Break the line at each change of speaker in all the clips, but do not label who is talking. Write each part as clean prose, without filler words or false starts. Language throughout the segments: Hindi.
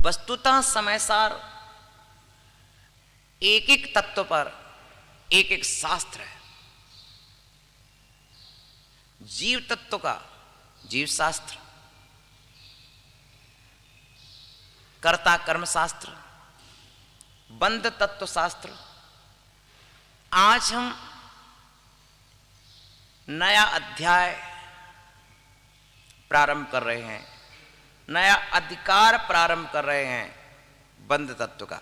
वस्तुतः समय सार एक एक तत्व पर एक एक शास्त्र है। जीव तत्व का जीव शास्त्र, कर्ता कर्म शास्त्र, बंध तत्व शास्त्र। आज हम नया अध्याय प्रारंभ कर रहे हैं, नया अधिकार प्रारंभ कर रहे हैं बंध तत्व का।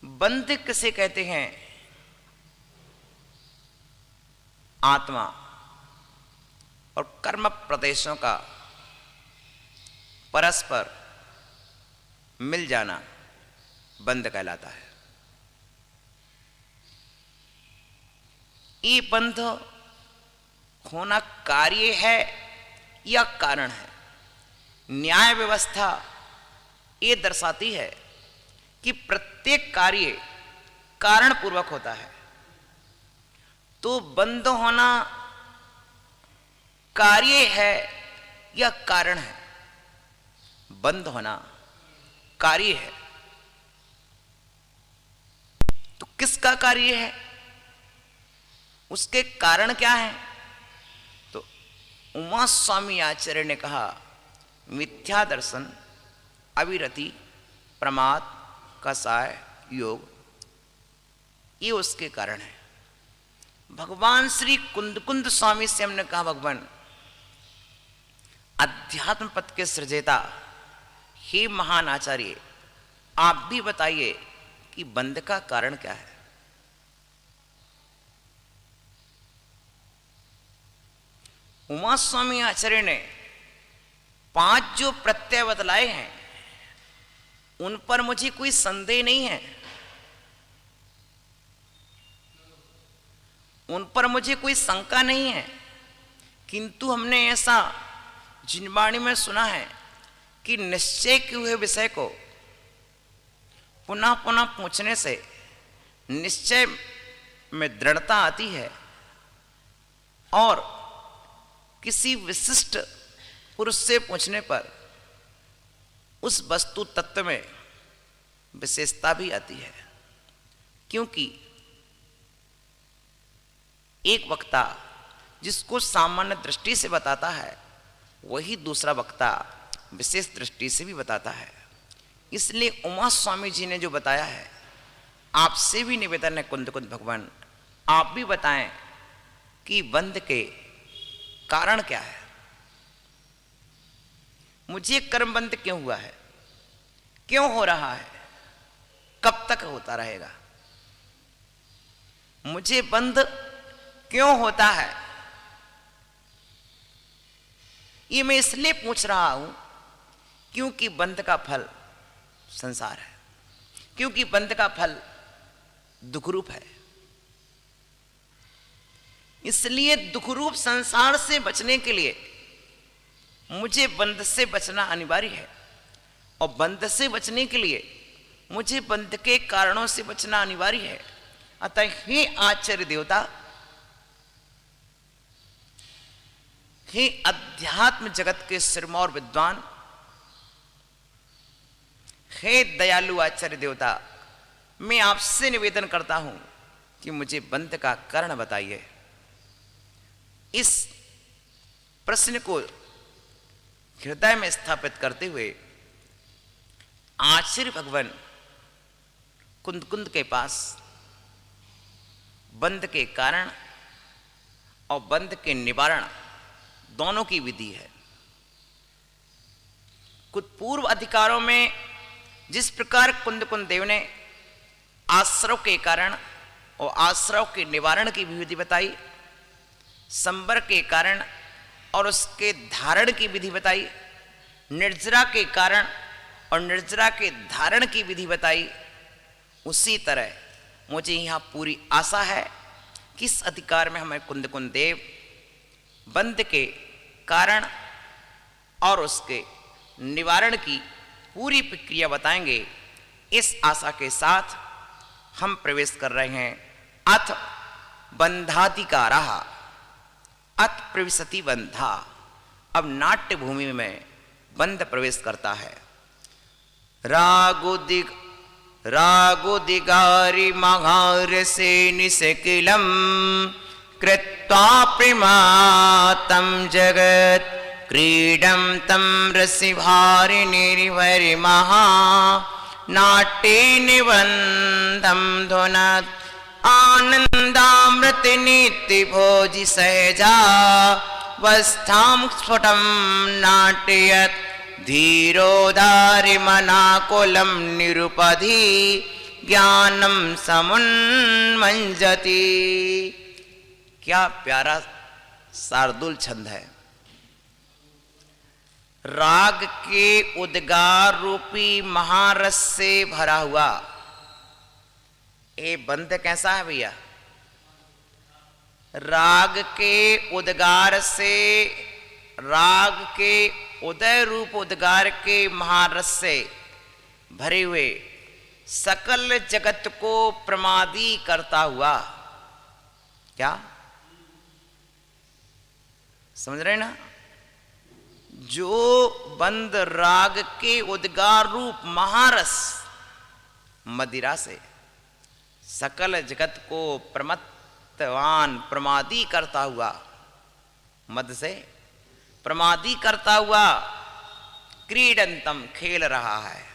बंध किसे कहते हैं? आत्मा और कर्म प्रदेशों का परस्पर मिल जाना बंध कहलाता है। ये बंध होना कार्य है या कारण है? न्याय व्यवस्था ये दर्शाती है कि प्रत्येक कार्य कारण पूर्वक होता है। तो बंध होना कार्य है या कारण है? बंध होना कार्य है। तो किसका कार्य है? उसके कारण क्या है? तो उमा स्वामी आचार्य ने कहा, मिथ्या दर्शन, अविरति, प्रमाद, कसाय, योग, ये उसके कारण है। भगवान श्री कुंद स्वामी से हमने कहा, भगवान अध्यात्म पथ के सृजेता, हे महान आचार्य, आप भी बताइए कि बंध का कारण क्या है? उमा स्वामी आचार्य ने 5 जो प्रत्यय बतलाए हैं उन पर मुझे कोई संदेह नहीं है, उन पर मुझे कोई शंका नहीं है। किंतु हमने ऐसा जिनवाणी में सुना है कि निश्चय किए हुए विषय को पुनः पुनः पूछने से निश्चय में दृढ़ता आती है और किसी विशिष्ट पुरुष से पूछने पर उस वस्तु तत्व में विशेषता भी आती है। क्योंकि एक वक्ता जिसको सामान्य दृष्टि से बताता है, वही दूसरा वक्ता विशेष दृष्टि से भी बताता है। इसलिए उमा स्वामी जी ने जो बताया है, आपसे भी निवेदन है कुंद भगवान, आप भी बताएं कि बंध के कारण क्या है? मुझे कर्मबंध क्यों हुआ है? क्यों हो रहा है? कब तक होता रहेगा? मुझे बंध क्यों होता है? ये मैं इसलिए पूछ रहा हूं क्योंकि बंध का फल संसार है, क्योंकि बंध का फल दुखरूप है। इसलिए दुखरूप संसार से बचने के लिए मुझे बंध से बचना अनिवार्य है, और बंध से बचने के लिए मुझे बंध के कारणों से बचना अनिवार्य है। अतः हे आचार्य देवता, हे अध्यात्म जगत के सिरमौर विद्वान, हे दयालु आचार्य देवता, मैं आपसे निवेदन करता हूं कि मुझे बंध का कारण बताइए। इस प्रश्न को हृदय में स्थापित करते हुए आचार्य भगवान कुंद के पास बंध के कारण और बंध के निवारण दोनों की विधि है। कुछ पूर्व अधिकारों में जिस प्रकार कुंद देव ने आश्रव के कारण और आश्रव के निवारण की विधि बताई, संबर के कारण और उसके धारण की विधि बताई, निर्जरा के कारण और निर्जरा के धारण की विधि बताई, उसी तरह मुझे यहाँ पूरी आशा है कि इस अधिकार में हमें कुंद देव बंध के कारण और उसके निवारण की पूरी प्रक्रिया बताएंगे। इस आशा के साथ हम प्रवेश कर रहे हैं अथ बंधाधिकारा, अथ प्रविशति बंधा। अब नाट्य भूमि में बंध प्रवेश करता है। रागुदिगारि महार से निशकिलम कृत्वा प्रमातं जगत् क्रीडं तं रसिभारि निर्भरिमहा नाट्ये निबन्धं धुनत् आनन्दामृत नित्य भोजि सहजा वस्थां स्फुटं नाट्यत् धीरोदारिमनाकुलं निरुपधि ज्ञानं समुन्मंजति। क्या प्यारा शार्दुल छंद है। राग के उद्गार रूपी महारस से भरा हुआ ये बंध कैसा है भैया? राग के उद्गार से, राग के उदय रूप उद्गार के महारस से भरे हुए सकल जगत को प्रमादी करता हुआ, क्या समझ रहे ना? जो बंद राग के उद्गार रूप महारस मदिरा से सकल जगत को प्रमत्तवान प्रमादी करता हुआ, मद से प्रमादी करता हुआ क्रीडंतम खेल रहा है।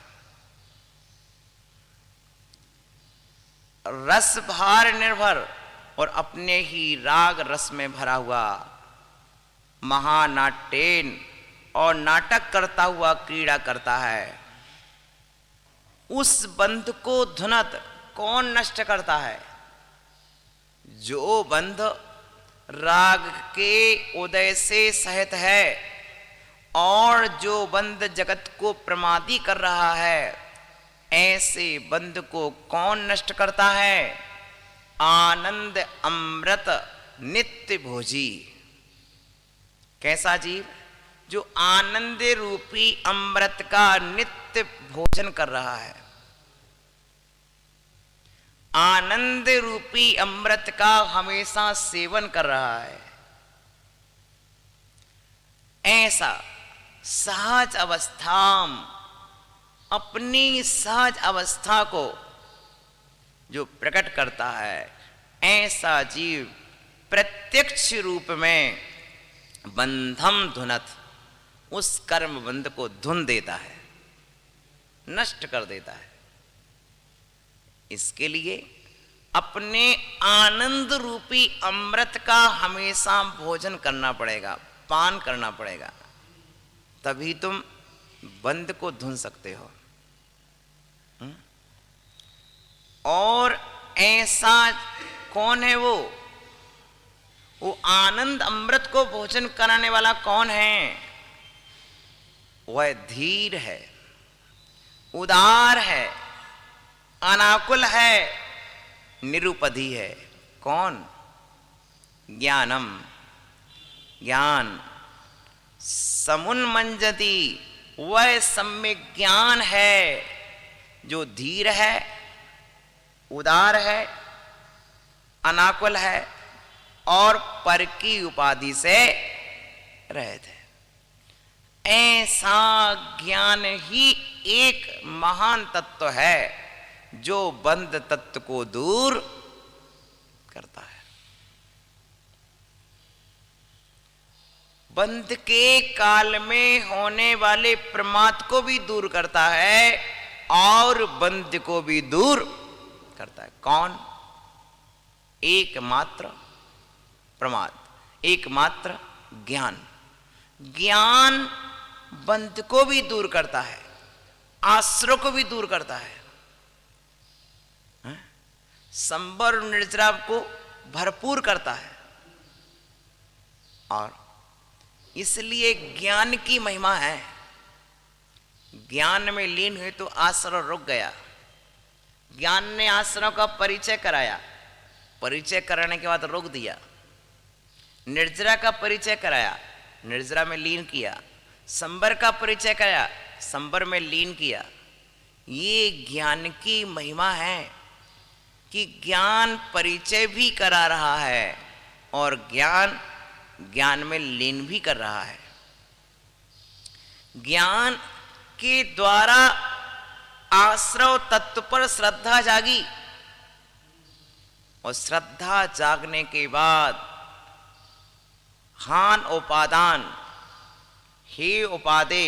रस भार निर्भर और अपने ही राग रस में भरा हुआ महानाट्येन और नाटक करता हुआ क्रीड़ा करता है। उस बंध को धुनत कौन नष्ट करता है? जो बंध राग के उदय से सहित है और जो बंध जगत को प्रमादी कर रहा है, ऐसे बंध को कौन नष्ट करता है? आनंद अमृत नित्य भोजी। कैसा जीव? जो आनंद रूपी अमृत का नित्य भोजन कर रहा है। आनंद रूपी अमृत का हमेशा सेवन कर रहा है। ऐसा सहज अवस्था, अपनी सहज अवस्था को जो प्रकट करता है, ऐसा जीव प्रत्यक्ष रूप में बंधम धुनत, उस कर्म बंध को धुन देता है, नष्ट कर देता है। इसके लिए अपने आनंद रूपी अमृत का हमेशा भोजन करना पड़ेगा, पान करना पड़ेगा, तभी तुम बंध को धुन सकते हो। और ऐसा कौन है वो आनंद अमृत को भोजन कराने वाला कौन है? वह धीर है, उदार है, अनाकुल है, निरुपधि है। कौन? ज्ञानम, ज्ञान समुन्मंजति, वह सम्यक ज्ञान है जो धीर है, उदार है, अनाकुल है और पर की उपाधि से रहित है। ऐसा ज्ञान ही एक महान तत्व है जो बंध तत्व को दूर करता है। बंध के काल में होने वाले प्रमाद को भी दूर करता है और बंध को भी दूर करता है। कौन? एकमात्र प्रमाद, एकमात्र ज्ञान। ज्ञान बंध को भी दूर करता है, आश्रय को भी दूर करता है, संबर निर्जरा को भरपूर करता है। और इसलिए ज्ञान की महिमा है। ज्ञान में लीन हुए तो आश्रय रुक गया। ज्ञान ने आश्रय का परिचय कराया, परिचय कराने के बाद रोक दिया। निर्जरा का परिचय कराया, निर्जरा में लीन किया। संबर का परिचय कराया, संबर में लीन किया। ये ज्ञान की महिमा है कि ज्ञान परिचय भी करा रहा है और ज्ञान ज्ञान में लीन भी कर रहा है। ज्ञान के द्वारा आश्रव तत्व पर श्रद्धा जागी और श्रद्धा जागने के बाद हान उपादान, हे उपादे,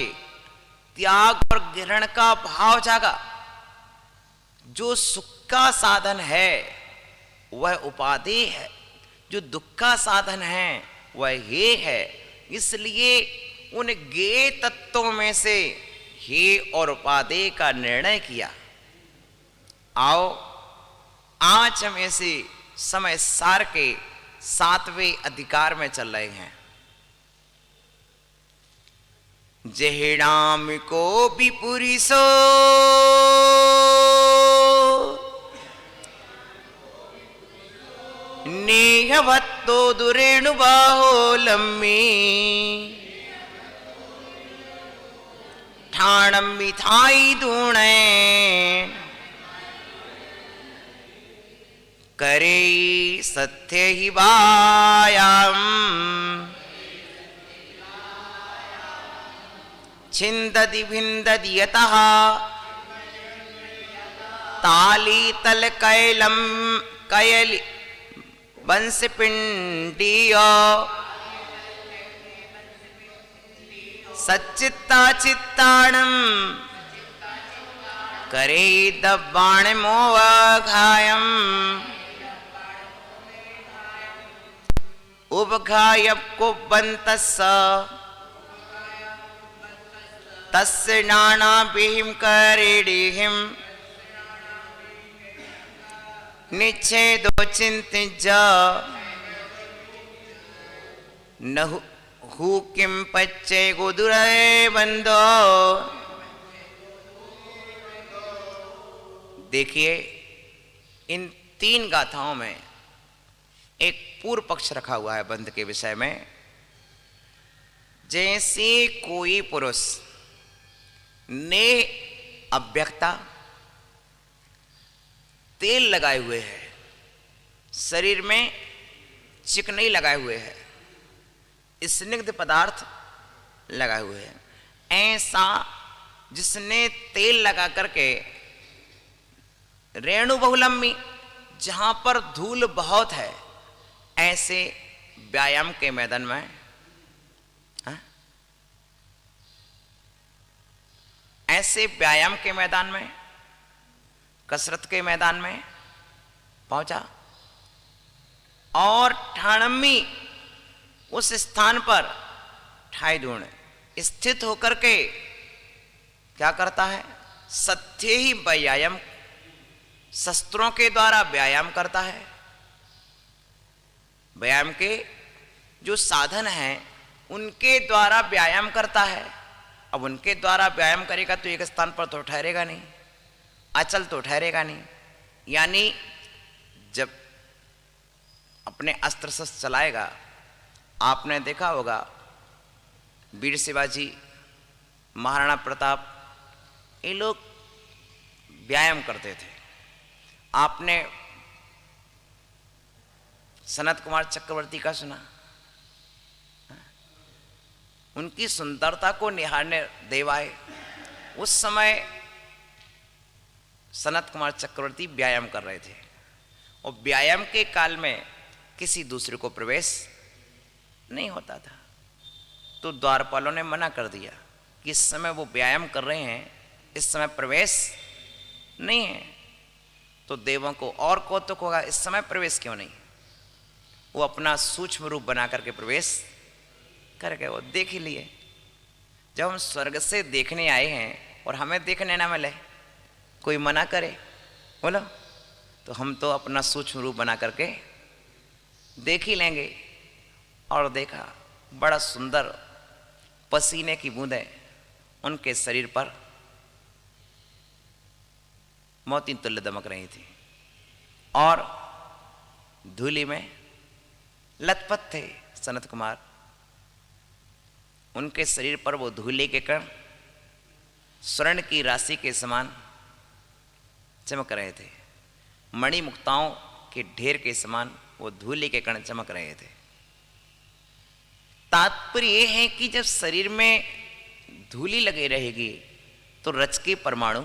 त्याग और ग्रहण का भाव जागा। जो सुख का साधन है वह उपादेय है, जो दुख का साधन है वह हे है। इसलिए उन ज्ञेय तत्वों में से हे और उपादेय का निर्णय किया। आओ आज हम ऐसे समय सार के 7वें अधिकार में चल रहे हैं। जहिणाम को विपुरिसो नेहवत्तो दुरेणु बाहो लम्मी ठाणम मिथाई दूणे करे सत्य ही वायाम छिंदति भिंदति यतः ताली तल कैलम कयली बंस पिंडियो सच्चित्ता चित्ताणम करे दबाण मोवघायम उपघाय कुबंतस्स तस्य नाना बिहिम करेडिहिम निच्छेदो चिंतिज नहु हु किम पच्चे गोदुरे बंदो। देखिए इन 3 गाथाओं में एक पूर्व पक्ष रखा हुआ है बंध के विषय में। जैसे कोई पुरुष ने अव्यक्ता तेल लगाए हुए है, शरीर में चिकनाई लगाए हुए है, स्निग्ध पदार्थ लगाए हुए हैं, ऐसा जिसने तेल लगा करके रेणु बहुलम्बी जहां पर धूल बहुत है ऐसे व्यायाम के मैदान में ऐसे व्यायाम के मैदान में कसरत के मैदान में पहुंचा और ठाणम्मी उस स्थान पर ठाई दूण स्थित होकर के क्या करता है? सत्य ही व्यायाम, शस्त्रों के द्वारा व्यायाम करता है। व्यायाम के जो साधन हैं उनके द्वारा व्यायाम करता है। अब उनके द्वारा व्यायाम करेगा तो एक स्थान पर तो ठहरेगा नहीं, अचल तो ठहरेगा नहीं। यानी जब अपने अस्त्र शस्त्र चलाएगा, आपने देखा होगा वीर शिवाजी, महाराणा प्रताप, ये लोग व्यायाम करते थे। आपने सनत कुमार चक्रवर्ती का सुना? उनकी सुंदरता को निहारने देव आए। उस समय सनत कुमार चक्रवर्ती व्यायाम कर रहे थे और व्यायाम के काल में किसी दूसरे को प्रवेश नहीं होता था, तो द्वारपालों ने मना कर दिया कि इस समय वो व्यायाम कर रहे हैं, इस समय प्रवेश नहीं है। तो देवों को और कौतुक होगा, इस समय प्रवेश क्यों नहीं? वो अपना सूक्ष्म रूप बना करके प्रवेश करके वो देख ही लिए। जब हम स्वर्ग से देखने आए हैं और हमें देखने ना मिले, कोई मना करे बोलो, तो हम तो अपना सूक्ष्म रूप बना करके देख ही लेंगे। और देखा बड़ा सुंदर पसीने की बूंदें उनके शरीर पर मोती तुल्य दमक रही थी और धूलि में लथपथ थे सनत कुमार। उनके शरीर पर वो धूलि के कण स्वर्ण की राशि के समान चमक रहे थे, मणि मुक्ताओं के ढेर के समान वो धूलि के कण चमक रहे थे। तात्पर्य यह है कि जब शरीर में धूली लगी रहेगी तो रज के परमाणु,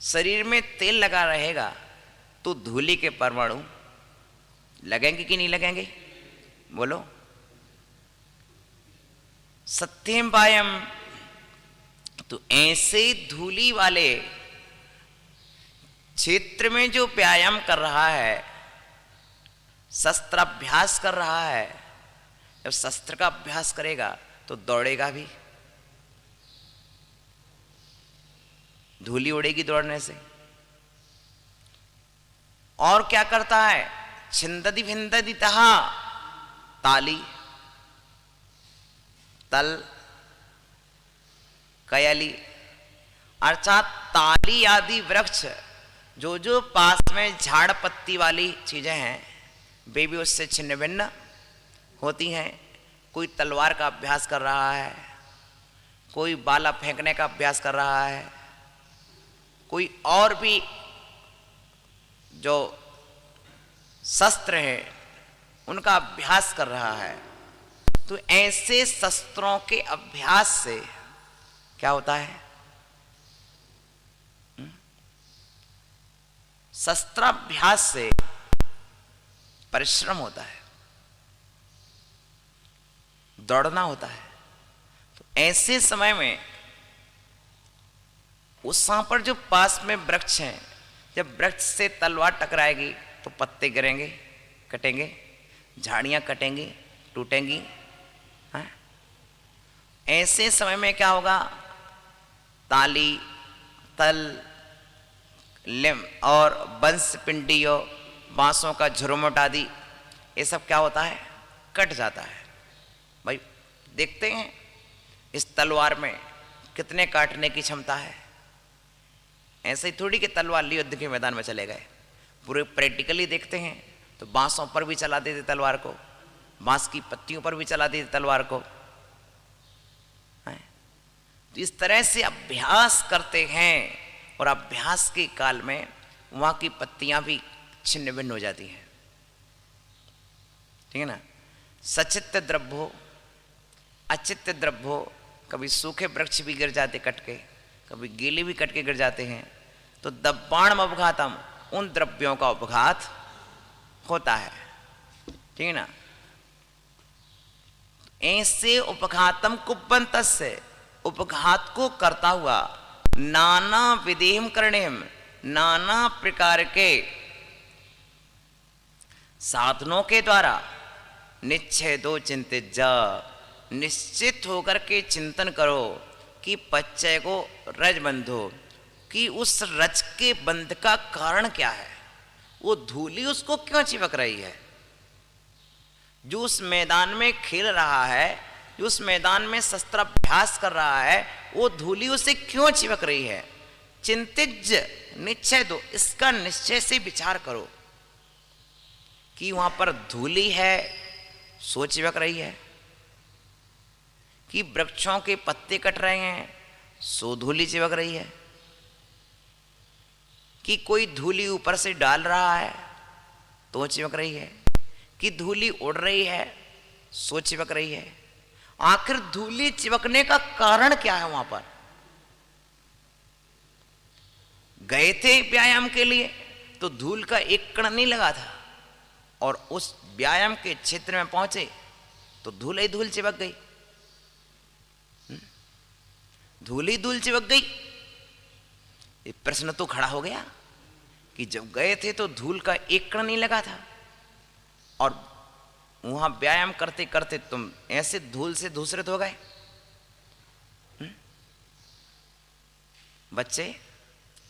शरीर में तेल लगा रहेगा तो धूली के परमाणु लगेंगे कि नहीं लगेंगे? बोलो। सत्यम वायम, तो ऐसे धूली वाले क्षेत्र में जो व्यायाम कर रहा है, शस्त्राभ्यास कर रहा है, जब शस्त्र का अभ्यास करेगा तो दौड़ेगा भी, धूली उड़ेगी दौड़ने से। और क्या करता है? छिंदति भिंदति तहा, ताली, तल, कयली, अर्थात ताली आदि वृक्ष जो जो पास में झाड़ पत्ती वाली चीजें हैं वे भी उससे छिन्न भिन्न होती हैं। कोई तलवार का अभ्यास कर रहा है, कोई बाला फेंकने का अभ्यास कर रहा है, कोई और भी जो शस्त्र हैं उनका अभ्यास कर रहा है। तो ऐसे शस्त्रों के अभ्यास से क्या होता है? शस्त्राभ्यास से परिश्रम होता है, दौड़ना होता है। तो ऐसे समय में उस पर जो पास में वृक्ष हैं, जब वृक्ष से तलवार टकराएगी तो पत्ते गिरेंगे, कटेंगे, झाड़ियां कटेंगी, टूटेंगी। ऐसे समय में क्या होगा? ताली, तल, लिम और बंस पिंडियों, बांसों का झुरमुट आदि, ये सब क्या होता है? कट जाता है। भाई देखते हैं इस तलवार में कितने काटने की क्षमता है। ऐसे ही थोड़ी कि तलवार ली युद्ध के मैदान में चले गए, पूरे प्रैक्टिकली देखते हैं तो बांसों पर भी चला देते तलवार को, बांस की पत्तियों पर भी चला देते तलवार को। तो इस तरह से अभ्यास करते हैं और अभ्यास के काल में वहां की पत्तियां भी छिन्न भिन्न हो जाती हैं। ठीक है ना? सचित्त द्रव्यो, अचित्त द्रव्यो, कभी सूखे वृक्ष भी गिर जाते कट के, कभी गीले भी कट के गिर जाते हैं। तो दब्बाणम अपघातम, उन द्रव्यों का अपघात होता है। ठीक है ना? ऐसे उपघातम कुब्बंतस्य, उपघात को करता हुआ, नाना विधेयम करणेम, नाना प्रकार के साधनों के द्वारा, निश्चेदो चिंतित जा, निश्चित होकर के चिंतन करो कि पच्चय को रज बंधो, कि उस रज के बंध का कारण क्या है? वो धूली उसको क्यों चिपक रही है? जो उस मैदान में खेल रहा है, जो उस मैदान में शस्त्राभ्यास कर रहा है, वो धूली उसे क्यों चिपक रही है? चिंतिज, निश्चय दो, इसका निश्चय से विचार करो कि वहां पर धूली है सो चिपक रही है, कि वृक्षों के पत्ते कट रहे हैं सो धूली चिपक रही है, कि कोई धूली ऊपर से डाल रहा है तो चिपक रही है, कि धूली उड़ रही है सो चिपक रही है। आखिर धूली चिपकने का कारण क्या है? वहां पर गए थे व्यायाम के लिए तो धूल का एक कण नहीं लगा था, और उस व्यायाम के क्षेत्र में पहुंचे तो धूल ही धूल चिपक गई, धूल ही धूल चिपक गई। ये प्रश्न तो खड़ा हो गया कि जब गए थे तो धूल का एक कण नहीं लगा था, और वहां व्यायाम करते करते तुम ऐसे धूल से दूसरे हो गए। बच्चे,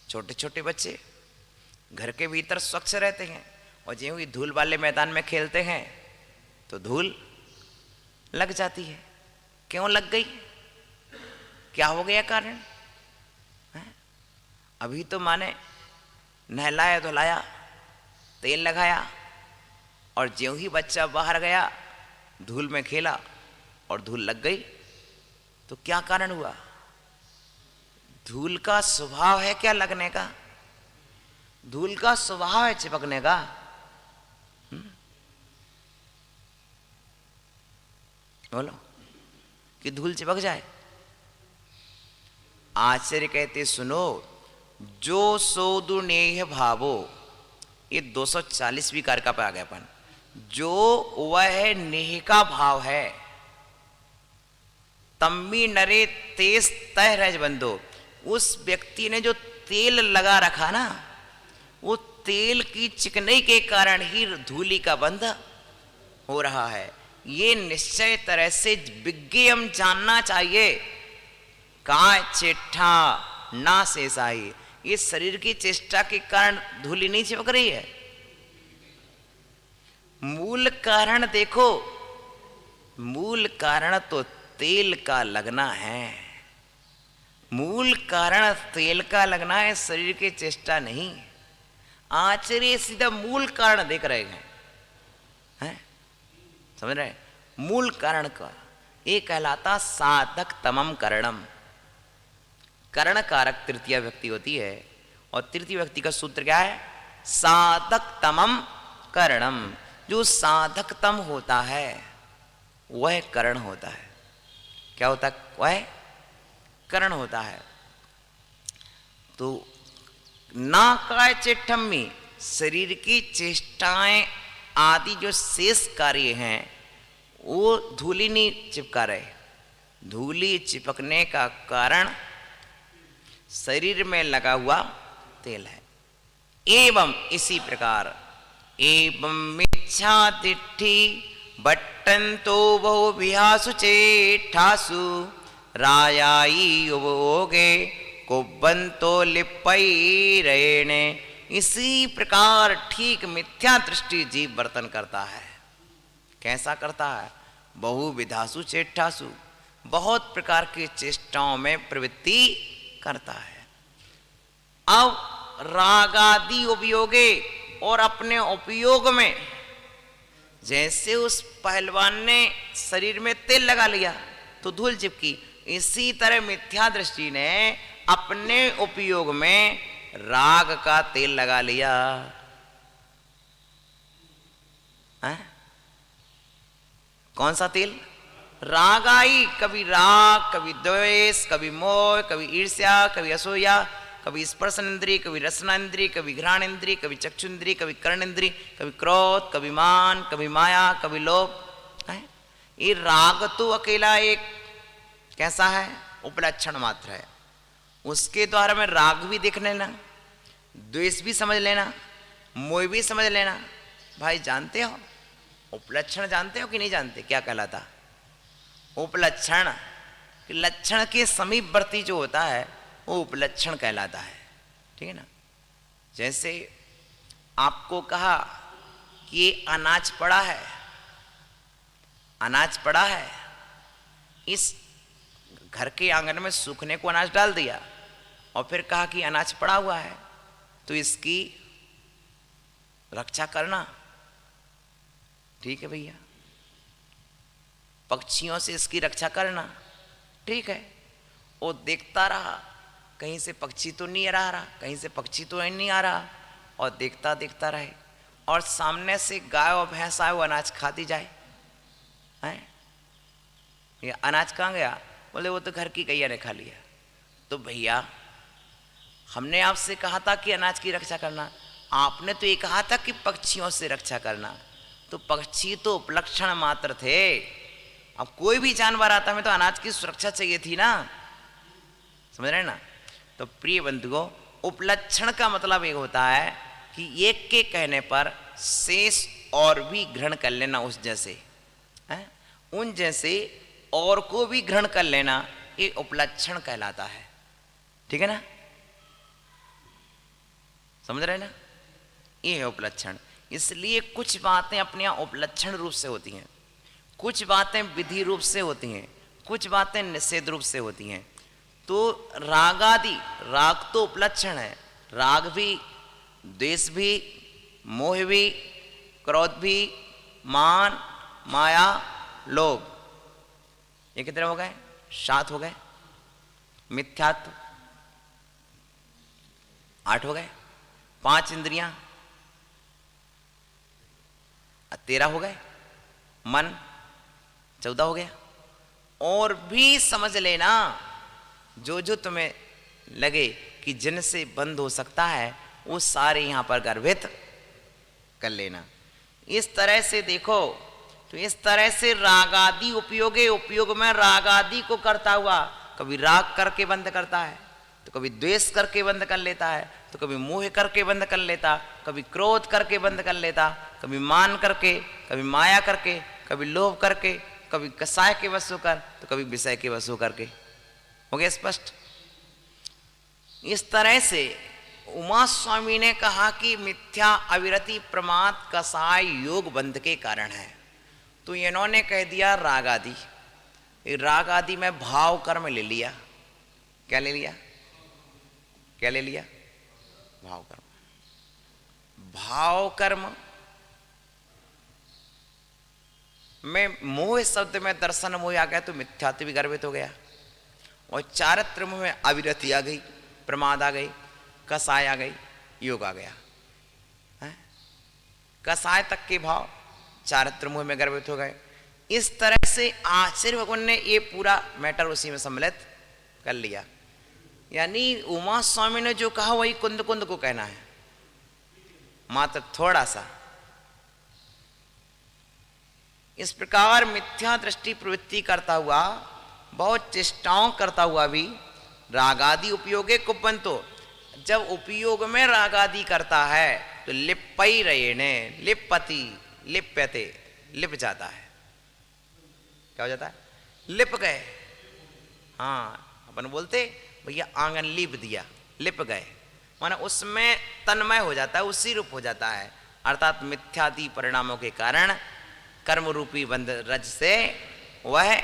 छोटे छोटे बच्चे घर के भीतर स्वच्छ रहते हैं, और जो ही धूल वाले मैदान में खेलते हैं तो धूल लग जाती है। क्यों लग गई? क्या हो गया कारण? अभी तो माने नहलाया धुलाया, तेल लगाया, और ज्यों ही बच्चा बाहर गया धूल में खेला और धूल लग गई, तो क्या कारण हुआ? धूल का स्वभाव है क्या लगने का? धूल का स्वभाव है चिपकने का। बोलो कि धूल चिपक जाए, आचार्य कहते सुनो, जो सोदु नेह भावो, ये 240वीं कारका पे आ गया अपन, जो वह नेह का भाव है, तम्मी नरे तेज तह रज बंदो, उस व्यक्ति ने जो तेल लगा रखा ना, वो तेल की चिकनाई के कारण ही धूलि का बंध हो रहा है। ये निश्चय तरह से विज्ञेयम जानना चाहिए। काय चेष्टा ना शेषाई, ये शरीर की चेष्टा के कारण धूलि नहीं चिपक रही है। मूल कारण देखो, मूल कारण तो तेल का लगना है, मूल कारण तेल का लगना है, शरीर की चेष्टा नहीं। आचार्य सीधा मूल कारण देख रहे हैं, समझ रहे? मूल कारण का ये कहलाता साधक तमम करणम। करण कारक तृतीय व्यक्ति होती है, और तृतीय व्यक्ति का सूत्र क्या है? साधक तमम करणम। जो साधकतम होता है वह करण होता है। क्या होता है? वह करण होता है। तो ना काय चेष्टम्मी, शरीर की चेष्टाएं आदि जो शेष कार्य हैं वो धूलि नहीं चिपका रहे। धूलि चिपकने का कारण शरीर में लगा हुआ तेल है। एवं इसी प्रकार, एवं मिच्छा तिष्ठि बट्टन्तो बहु विहासु चेष्टासु रायाई उपभोगे कुब्बंतो लिप्पई रेणे। इसी प्रकार ठीक मिथ्या दृष्टि जीव वर्तन करता है। कैसा करता है? बहुविधासु चेष्टासु, बहुत प्रकार की चेष्टाओं में प्रवृत्ति करता है। अब रागादि उपयोगे, और अपने उपयोग में, जैसे उस पहलवान ने शरीर में तेल लगा लिया तो धूल चिपकी, इसी तरह मिथ्या दृष्टि ने अपने उपयोग में राग का तेल लगा लिया है? कौन सा तेल? राग आई, कभी राग, कभी द्वेष, कभी मोह, कभी ईर्ष्या, कभी असूया, कभी स्पर्शन इंद्रिय, कभी रसना इंद्रिय, कभी घ्राण इंद्रिय, कभी चक्षु इंद्रिय, कभी कर्ण इंद्रिय, कभी क्रोध, कभी मान, कभी माया, कभी लोभ है। ये राग तो अकेला एक कैसा है? उपलक्षण मात्र है। उसके द्वारा में राग भी देख लेना, द्वेष भी समझ लेना, मोह भी समझ लेना। भाई जानते हो उपलक्षण? जानते हो कि नहीं जानते? क्या कहलाता उपलक्षण? लक्षण के समीपवर्ती जो होता है वो उपलक्षण कहलाता है। ठीक है ना? जैसे आपको कहा कि ये अनाज पड़ा है, अनाज पड़ा है, इस घर के आंगन में सूखने को अनाज डाल दिया और फिर कहा कि अनाज पड़ा हुआ है तो इसकी रक्षा करना। ठीक है भैया, पक्षियों से इसकी रक्षा करना, ठीक है। वो देखता रहा, कहीं से पक्षी तो नहीं आ रहा, कहीं से पक्षी तो नहीं आ रहा, और देखता देखता रहे, और सामने से गाय और भैंस आए वो अनाज खाती जाए हैं। ये अनाज कहाँ गया? बोले वो तो घर की गैया ने खा लिया। तो भैया हमने आपसे कहा था कि अनाज की रक्षा करना, आपने तो ये कहा था कि पक्षियों से रक्षा करना। तो पक्षी तो उपलक्षण मात्र थे, अब कोई भी जानवर आता है तो अनाज की सुरक्षा चाहिए थी ना, समझ रहे ना। तो प्रिय बंधुओं, उपलक्षण का मतलब एक होता है कि एक के कहने पर शेष और भी ग्रहण कर लेना, उस जैसे है, उन जैसे और को भी ग्रहण कर लेना, ये उपलक्षण कहलाता है। ठीक है ना, समझ रहे ना, ये है उपलक्षण। इसलिए कुछ बातें अपने यहाँ उपलक्षण रूप से होती हैं, कुछ बातें विधि रूप से होती हैं, कुछ बातें निषेध रूप से होती हैं। तो रागादि, राग तो उपलक्षण है, राग भी, द्वेष भी, मोह भी, क्रोध भी, मान, माया, लोभ, ये कितने हो गए? 7 हो गए। मिथ्यात्व 8 हो गए। 5 इंद्रियां 13 हो गए। मन 14 हो गया। और भी समझ लेना, जो जो तुम्हें लगे कि जिनसे बंद हो सकता है वो सारे यहाँ पर गर्भित कर लेना। इस तरह से देखो तो इस तरह से राग आदि उपयोग में राग आदि को करता हुआ कभी राग करके बंद करता है, तो कभी द्वेष करके बंद कर लेता है, तो कभी मोह करके बंद कर लेता, कभी क्रोध करके बंद कर लेता, कभी मान करके, कभी माया करके, कभी लोभ करके, कभी कसाय के वश होकर, तो कभी विषय के वश होकर के। हो गया स्पष्ट? इस तरह से उमा स्वामी ने कहा कि मिथ्या अविरति प्रमाद कसाय योग बंध के कारण है। तो इन्होंने कह दिया राग आदि। राग आदि में भाव कर्म ले लिया। क्या ले लिया? क्या ले लिया? भाव कर्म। भाव कर्म में मोह शब्द में दर्शन मोह आ गया तो मिथ्यात्व भी गर्भित हो गया, और चारित्र मोह में अविरति आ गई, प्रमाद आ गई, कसाय आ गई, योग आ गया है? कसाय तक के भाव चारित्र मोह में गर्भित हो गए। इस तरह से आचार्य भगवान ने ये पूरा मैटर उसी में सम्मिलित कर लिया। यानी उमा स्वामी ने जो कहा वही कुंद कुंद को कहना है, मात्र थोड़ा सा। इस प्रकार मिथ्या दृष्टि प्रवृत्ति करता हुआ, बहुत चेष्टाओं करता हुआ भी रागादि उपयोगे कुपंतो, जब उपयोग में रागादि करता है तो लिप्पई रहेने, लिप्पति, लिप्यते, लिप जाता है। क्या हो जाता है? लिप गए। हाँ, अपन बोलते भैया आंगन लीप दिया, लिप गए, माना उसमें तन्मय हो जाता है, उसी रूप हो जाता है। अर्थात मिथ्यादि परिणामों के कारण कर्म रूपी बंध रज से वह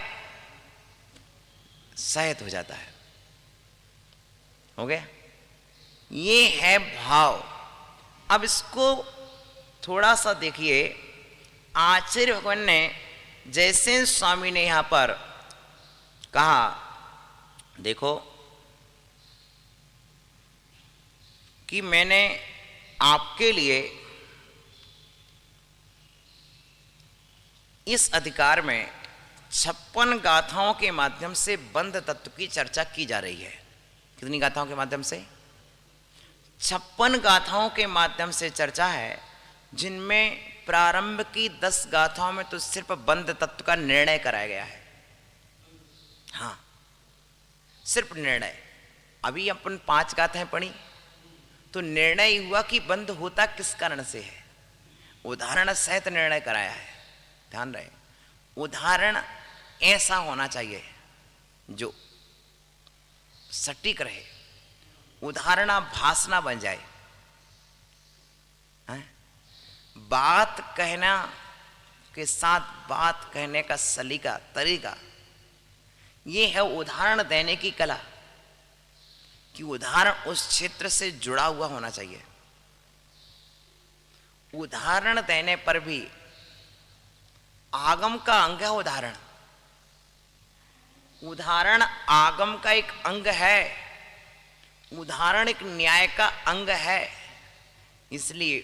सहित हो जाता है। हो गया? ये है भाव। अब इसको थोड़ा सा देखिए, आचार्य भगवान ने जैसे स्वामी ने यहां पर कहा, देखो कि मैंने आपके लिए इस अधिकार में 56 गाथाओं के माध्यम से बंध तत्व की चर्चा की जा रही है। कितनी गाथाओं के माध्यम से? 56 गाथाओं के माध्यम से चर्चा है, जिनमें प्रारंभ की 10 गाथाओं में तो सिर्फ बंध तत्व का निर्णय कराया गया है। हाँ, सिर्फ निर्णय। अभी अपन 5 गाथाएं पढ़ी तो निर्णय हुआ कि बंध होता किस कारण से है, उदाहरण सहित निर्णय कराया है। ध्यान रहे, उदाहरण ऐसा होना चाहिए जो सटीक रहे, उदाहरण भाषणा बन जाए। बात कहना के साथ बात कहने का सलीका, तरीका, ये है उदाहरण देने की कला, कि उदाहरण उस क्षेत्र से जुड़ा हुआ होना चाहिए। उदाहरण देने पर भी आगम का अंग है उदाहरण। उदाहरण आगम का एक अंग है, उदाहरण एक न्याय का अंग है। इसलिए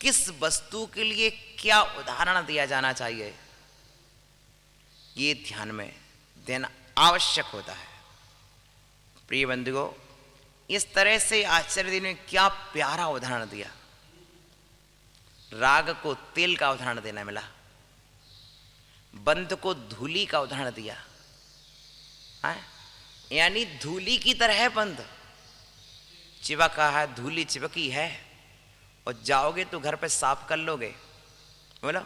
किस वस्तु के लिए क्या उदाहरण दिया जाना चाहिए, ये ध्यान में देना आवश्यक होता है। प्रिय बंधुओं, इस तरह से आचार्य जी ने क्या प्यारा उदाहरण दिया। राग को तेल का उदाहरण देना मिला, बंध को धूली का उदाहरण दिया है, यानी धूली की तरह है बंध, चिपका है, धूली चिपकी है, और जाओगे तो घर पे साफ कर लोगे। बोलो,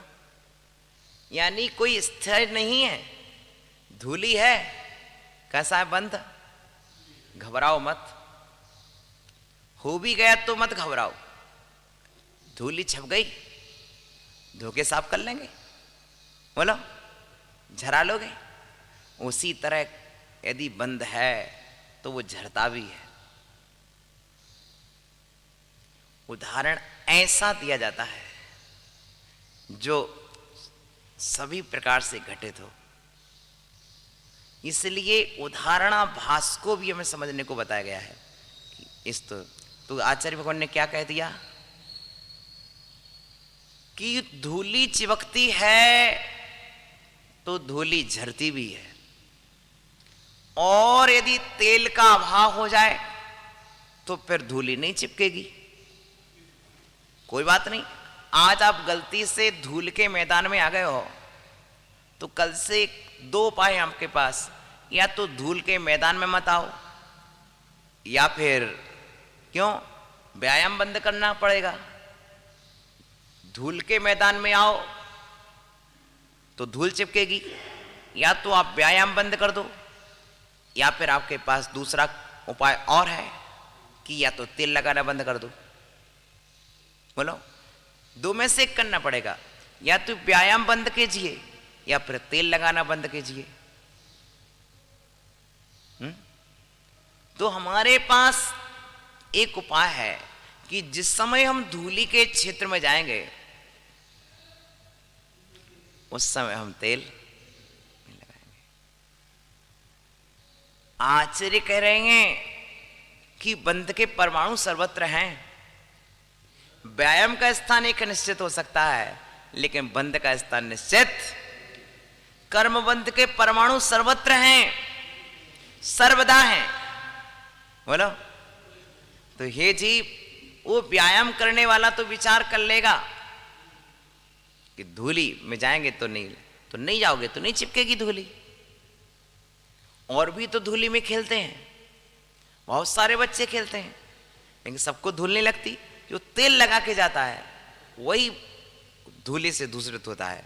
यानी कोई स्थिर नहीं है, धूली है। कैसा है बंध? घबराओ मत, हो भी गया तो मत घबराओ, धूली छप गई, धोके साफ कर लेंगे। बोलो, झरा लोगे। उसी तरह यदि बंध है तो वो झरता भी है। उदाहरण ऐसा दिया जाता है जो सभी प्रकार से घटित हो। इसलिए उदाहरणाभास को भी हमें समझने को बताया गया है। इस तो आचार्य भगवान ने क्या कह दिया कि धूली चिपकती है तो धूली झरती भी है, और यदि तेल का अभाव हो जाए तो फिर धूली नहीं चिपकेगी। कोई बात नहीं, आज आप गलती से धूल के मैदान में आ गए हो तो कल से 2 उपाय हैं आपके पास, या तो धूल के मैदान में मत आओ, या फिर क्यों व्यायाम बंद करना पड़ेगा। धूल के मैदान में आओ तो धूल चिपकेगी, या तो आप व्यायाम बंद कर दो, या फिर आपके पास दूसरा उपाय और है कि या तो तेल लगाना बंद कर दो। बोलो, 2 में से एक करना पड़ेगा, या तो व्यायाम बंद कीजिए या फिर तेल लगाना बंद कीजिए। तो हमारे पास एक उपाय है कि जिस समय हम धूली के क्षेत्र में जाएंगे उस समय हम तेल नहीं लगाएंगे। आचार्य कह रहे हैं कि बंध के परमाणु सर्वत्र हैं। व्यायाम का स्थान एक निश्चित हो सकता है, लेकिन बंध का स्थान निश्चित। कर्म बंध के परमाणु सर्वत्र हैं, सर्वदा हैं। बोलो, तो हे जीव, वो व्यायाम करने वाला तो विचार कर लेगा कि धूली में जाएंगे तो नहीं जाओगे तो नहीं चिपकेगी धूली। और भी तो धूली में खेलते हैं, बहुत सारे बच्चे खेलते हैं, लेकिन सबको धूल नहीं लगती। जो तेल लगा के जाता है वही धूली से दूषित होता है।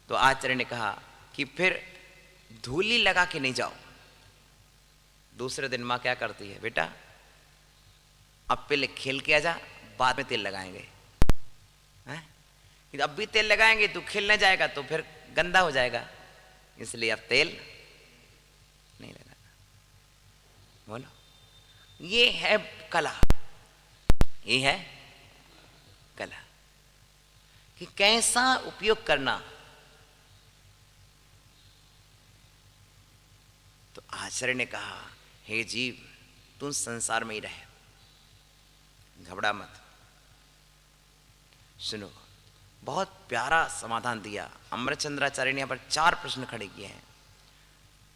तो आचार्य ने कहा कि फिर धूली लगा के नहीं जाओ। दूसरे दिन माँ क्या करती है, बेटा अब पहले खेल के आ जा, बाद में तेल लगाएंगे। अब भी तेल लगाएंगे तो खेलने जाएगा तो फिर गंदा हो जाएगा, इसलिए अब तेल नहीं लगाना। बोलो, ये है कला, ये है कला कि कैसा उपयोग करना। तो आचार्य ने कहा, हे जीव, तुम संसार में ही रहे, घबरा मत। सुनो, बहुत प्यारा समाधान दिया अमरचंद्राचार्य ने। यहाँ पर 4 प्रश्न खड़े किए हैं।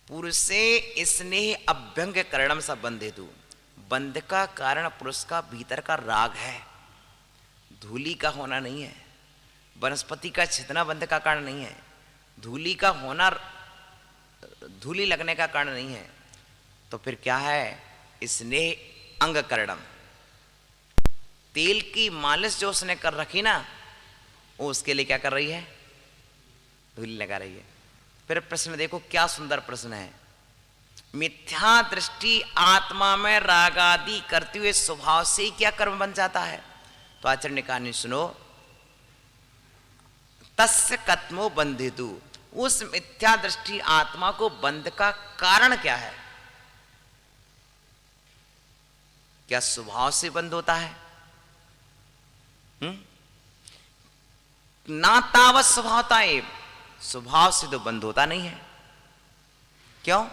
पुरुषे स्नेह अभ्यंग करणम सा बंधेतु। बंध का कारण पुरुष का भीतर का राग है, धूली का होना नहीं है। वनस्पति का छिदना बंध का कारण नहीं है, धूली का होना धूली लगने का कारण नहीं है। तो फिर क्या है, स्नेह अंग करणम। तेल की मालिश जो उसने कर रखी ना, वो उसके लिए क्या कर रही है, धूली लगा रही है। फिर प्रश्न देखो, क्या सुंदर प्रश्न है। मिथ्या दृष्टि आत्मा में राग आदि करते हुए स्वभाव से ही क्या कर्म बन जाता है। तो आचार्य ने कहा, नहीं सुनो, तस्य कत्मो बंधितु। उस मिथ्या दृष्टि आत्मा को बंध का कारण क्या है? क्या स्वभाव से बंद होता है? ना तावत स्वभावता एव, स्वभाव से तो बंद होता नहीं है। क्यों?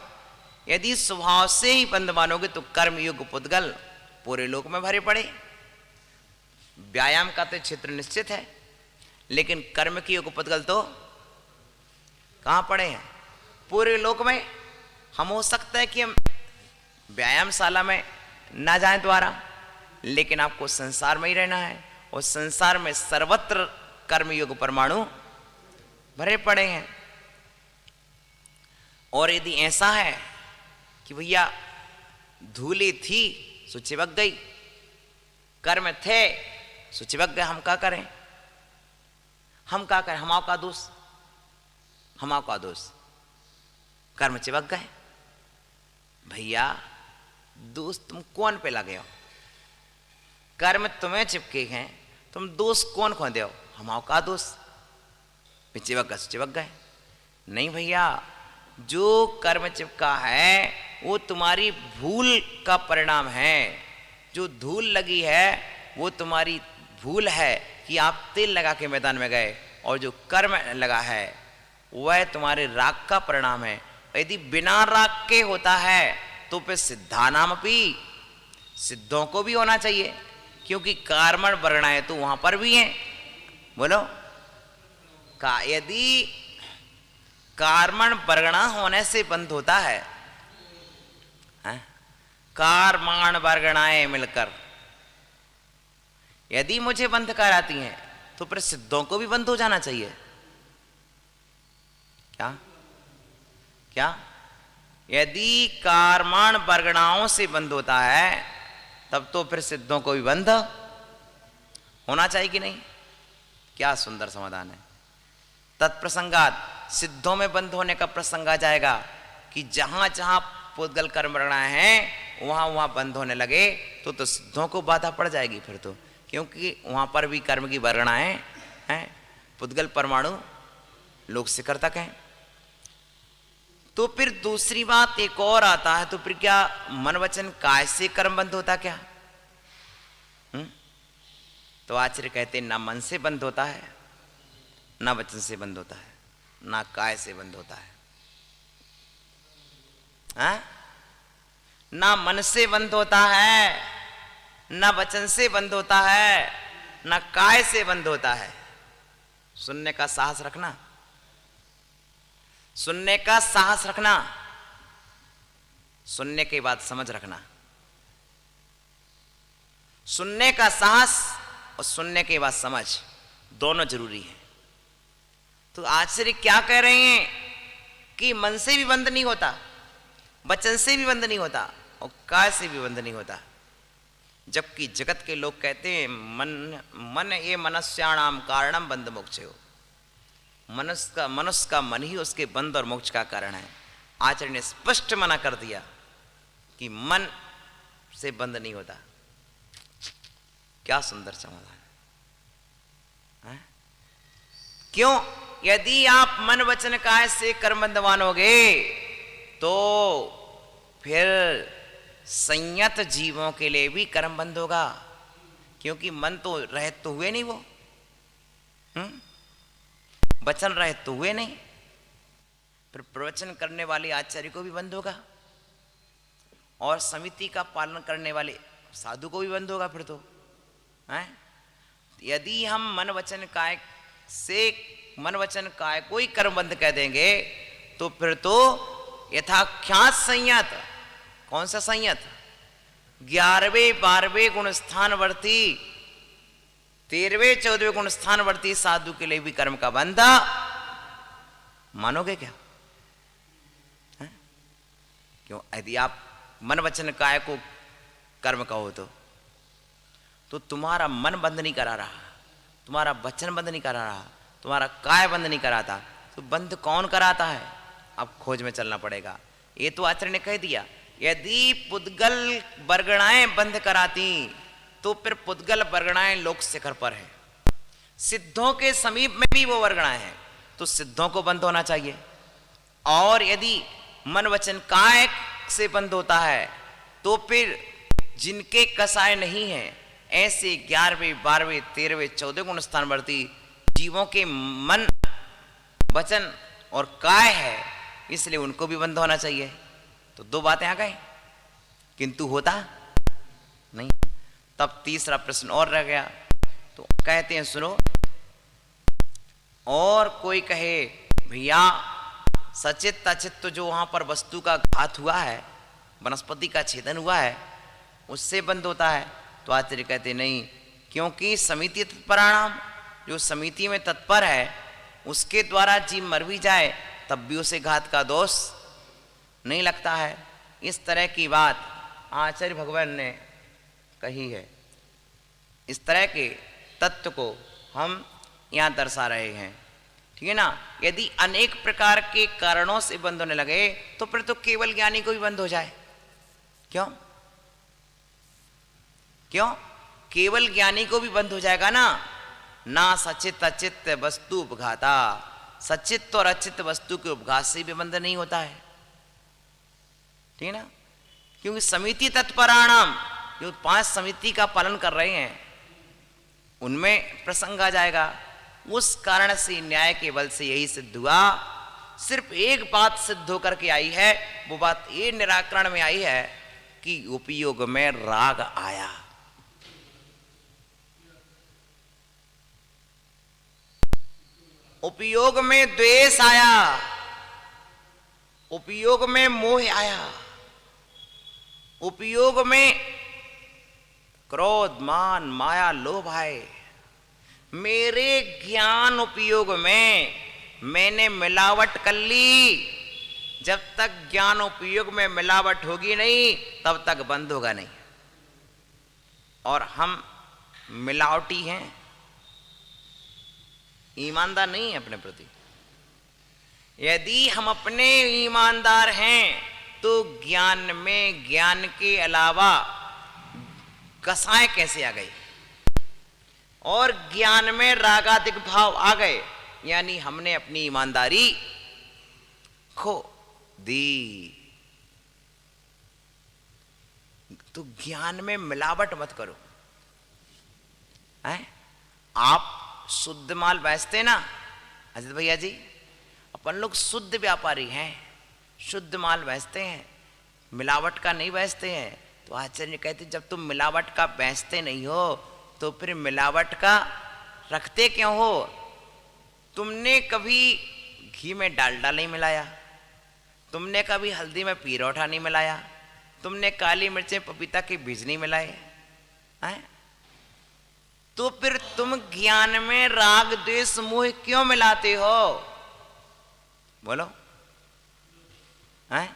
यदि स्वभाव से ही बंद मानोगे तो कर्मयुग पुद्गल पूरे लोक में भरे पड़े। व्यायाम का तो क्षेत्र निश्चित है, लेकिन कर्म की युग पुद्गल तो कहां पड़े हैं? पूरे लोक में। हम हो सकता है कि हम व्यायामशाला में ना जाएं द्वारा, लेकिन आपको संसार में ही रहना है, और संसार में सर्वत्र कर्मयुग परमाणु भरे पड़े हैं। और यदि ऐसा है कि भैया धूली थी सो चिपक गई, कर्म थे सो चिपक गए, हम क्या करें? हम क्या करें? हमारा का दोष, हमारा का दोष, कर्म चिपक गए। भैया दोष तुम कौन पे लगे हो? कर्म तुम्हें चिपके हैं, तुम दोष कौन खोदे हो? हमारा का दोष, चिपक गए चिपक गए। नहीं भैया, जो कर्म चिपका है वो तुम्हारी भूल का परिणाम है। जो धूल लगी है वो तुम्हारी भूल है कि आप तेल लगा के मैदान में गए, और जो कर्म लगा है वह तुम्हारे राग का परिणाम है। यदि बिना राग के होता है तो फिर सिद्धानाम भी, सिद्धों को भी होना चाहिए, क्योंकि कार्मण वर्णाएं तो वहां पर भी हैं। बोलो, यदि कार्मण वर्णा होने से बंद होता है हैं? कारमाण वर्गणाएं मिलकर यदि मुझे बंध कराती हैं तो फिर सिद्धों को भी बंद हो जाना चाहिए। क्या क्या? यदि कारमाण वर्गणाओं से बंद होता है तब तो फिर सिद्धों को भी बंद होना चाहिए कि नहीं? क्या सुंदर समाधान है। तत्प्रसंगात सिद्धों में बंद होने का प्रसंग आ जाएगा कि जहां जहां पुद्गल कर्म वर्गणाएं हैं वहां वहां बंद होने लगे तो सिद्धों को बाधा पड़ जाएगी फिर तो, क्योंकि वहां पर भी कर्म की वर्गणाएं हैं। पुद्गल परमाणु लोक शिखर तक हैं। तो फिर दूसरी बात एक और आता है, तो फिर क्या मन वचन काय से कर्म बंद होता क्या? तो आचार्य कहते ना मन से बंद होता है, ना वचन से बंद होता है, ना काय से बंद होता है। ना मन से बंद होता है, ना वचन से बंद होता है, ना काय से बंद होता है। सुनने का साहस रखना, सुनने का साहस रखना, सुनने के बाद समझ रखना। सुनने का साहस और सुनने के बाद समझ दोनों जरूरी है। तो आचार्य क्या कह रहे हैं कि मन से भी बंद नहीं होता, वचन से भी बंद नहीं होता और काय से भी बंद नहीं होता। जबकि जगत के लोग कहते हैं मन ये मनस्याणाम कारणम बंध मोक्ष हो। मनुष्य का मन ही उसके बंध और मोक्ष का कारण है। आचार्य ने स्पष्ट मना कर दिया कि मन से बंद नहीं होता। क्या सुंदर समाधान है। क्यों? यदि आप मन वचन काय से कर्मबंधवान होगे तो फिर संयत जीवों के लिए भी कर्म बंद होगा, क्योंकि मन तो रहित तो हुए नहीं, वो वचन रहित तो हुए नहीं। फिर प्रवचन करने वाले आचार्य को भी बंद होगा और समिति का पालन करने वाले साधु को भी बंद होगा फिर तो है। यदि हम मन वचन काय कोई कर्म बंद कह देंगे तो फिर तो यथाख्यात संयत, कौन सा संयत? 11वें 12वें गुण स्थानवर्ती 13वें 14वें गुण स्थानवर्ती साधु के लिए भी कर्म का बंध मानोगे क्या? है? क्यों? यदि आप मन वचन काय को कर्म कहो तो तुम्हारा मन बंद नहीं करा रहा, तुम्हारा वचन बंद नहीं करा रहा, तुम्हारा काय बंद नहीं कराता, तो बंद कौन कराता है? अब खोज में चलना पड़ेगा। ये तो आचार्य ने कह दिया, यदि पुद्गल वर्गणाएं बंद कराती तो फिर पुद्गल वर्गणाएं लोक शिखर पर है, सिद्धों के समीप में भी वो वर्गणाएं हैं, तो सिद्धों को बंद होना चाहिए। और यदि मन वचन काय से बंद होता है तो फिर जिनके कसाय नहीं है ऐसे 11वें 12वें 13वें 14वें गुण स्थानवर्ती जीवों के मन वचन और काय है, इसलिए उनको भी बंद होना चाहिए। तो दो बातें आ गई, किंतु होता नहीं। तब तीसरा प्रश्न और रह गया। तो कहते हैं सुनो, और कोई कहे भैया सचित अचित जो वहां पर वस्तु का घात हुआ है, वनस्पति का छेदन हुआ है, उससे बंद होता है। तो आचार्य कहते नहीं, क्योंकि समिति तत्पराणाम, जो समिति में तत्पर है उसके द्वारा जीव मर भी जाए तब भी उसे घात का दोष नहीं लगता है। इस तरह की बात आचार्य भगवान ने कही है। इस तरह के तत्व को हम यहाँ दर्शा रहे हैं, ठीक है ना। यदि अनेक प्रकार के कारणों से बंद होने लगे तो फिर तो केवल ज्ञानी को भी बंद हो जाए। क्यों? क्यों? केवल ज्ञानी को भी बंद हो जाएगा ना सचित अचित वस्तु उपघाता, सचित और अचित वस्तु के उपघात से भी बंद नहीं होता है, ठीक है ना। क्योंकि समिति तत्पराणाम, जो 5 समिति का पालन कर रहे हैं उनमें प्रसंग आ जाएगा। उस कारण से न्याय के बल से यही सिद्ध हुआ। सिर्फ एक बात सिद्ध होकर के आई है, वो बात ये निराकरण में आई है कि उपयोग में राग आया, उपयोग में द्वेष आया, उपयोग में मोह आया, उपयोग में क्रोध, मान, माया, लोभ आए। मेरे ज्ञान उपयोग में मैंने मिलावट कर ली। जब तक ज्ञान उपयोग में मिलावट होगी नहीं, तब तक बंद होगा नहीं। और हम मिलावटी हैं, ईमानदार नहीं है अपने प्रति। यदि हम अपने ईमानदार हैं तो ज्ञान में ज्ञान के अलावा कसाएं कैसे आ गई, और ज्ञान में रागादिक भाव आ गए, यानी हमने अपनी ईमानदारी खो दी। तो ज्ञान में मिलावट मत करो। हैं? आप शुद्ध माल बेचते ना अजित भैया जी, अपन लोग शुद्ध व्यापारी हैं, शुद्ध माल बेचते हैं, मिलावट का नहीं बेचते हैं। तो आचार्य कहते जब तुम मिलावट का बेचते नहीं हो तो फिर मिलावट का रखते क्यों हो? तुमने कभी घी में डालडा नहीं मिलाया, तुमने कभी हल्दी में पीरोठा नहीं मिलाया, तुमने काली मिर्चें पपीता के बीज नहीं मिलाए हैं? तो फिर तुम ज्ञान में राग द्वेष मोह क्यों मिलाते हो? बोलो हैं?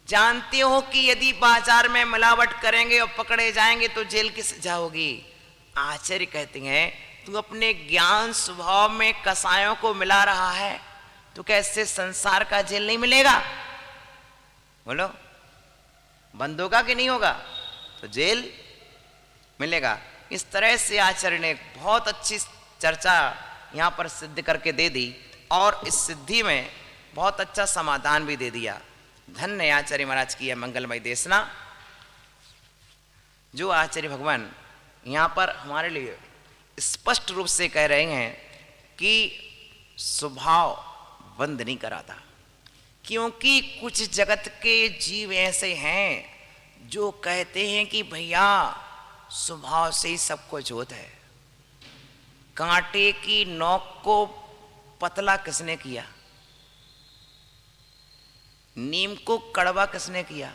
जानते हो कि यदि बाजार में मिलावट करेंगे और पकड़े जाएंगे तो जेल की सजा होगी। आचार्य कहते हैं तू अपने ज्ञान स्वभाव में कसायों को मिला रहा है तो कैसे संसार का जेल नहीं मिलेगा? बोलो, बंद होगा कि नहीं होगा? तो जेल मिलेगा। इस तरह से आचार्य ने बहुत अच्छी चर्चा यहाँ पर सिद्ध करके दे दी और इस सिद्धि में बहुत अच्छा समाधान भी दे दिया। धन्य आचार्य महाराज की यह मंगलमय देशना, जो आचार्य भगवान यहाँ पर हमारे लिए स्पष्ट रूप से कह रहे हैं कि स्वभाव बंद नहीं कराता, क्योंकि कुछ जगत के जीव ऐसे हैं जो कहते हैं कि भैया स्वभाव से ही सब कुछ होता है। कांटे की नोक को पतला किसने किया? नीम को कड़वा किसने किया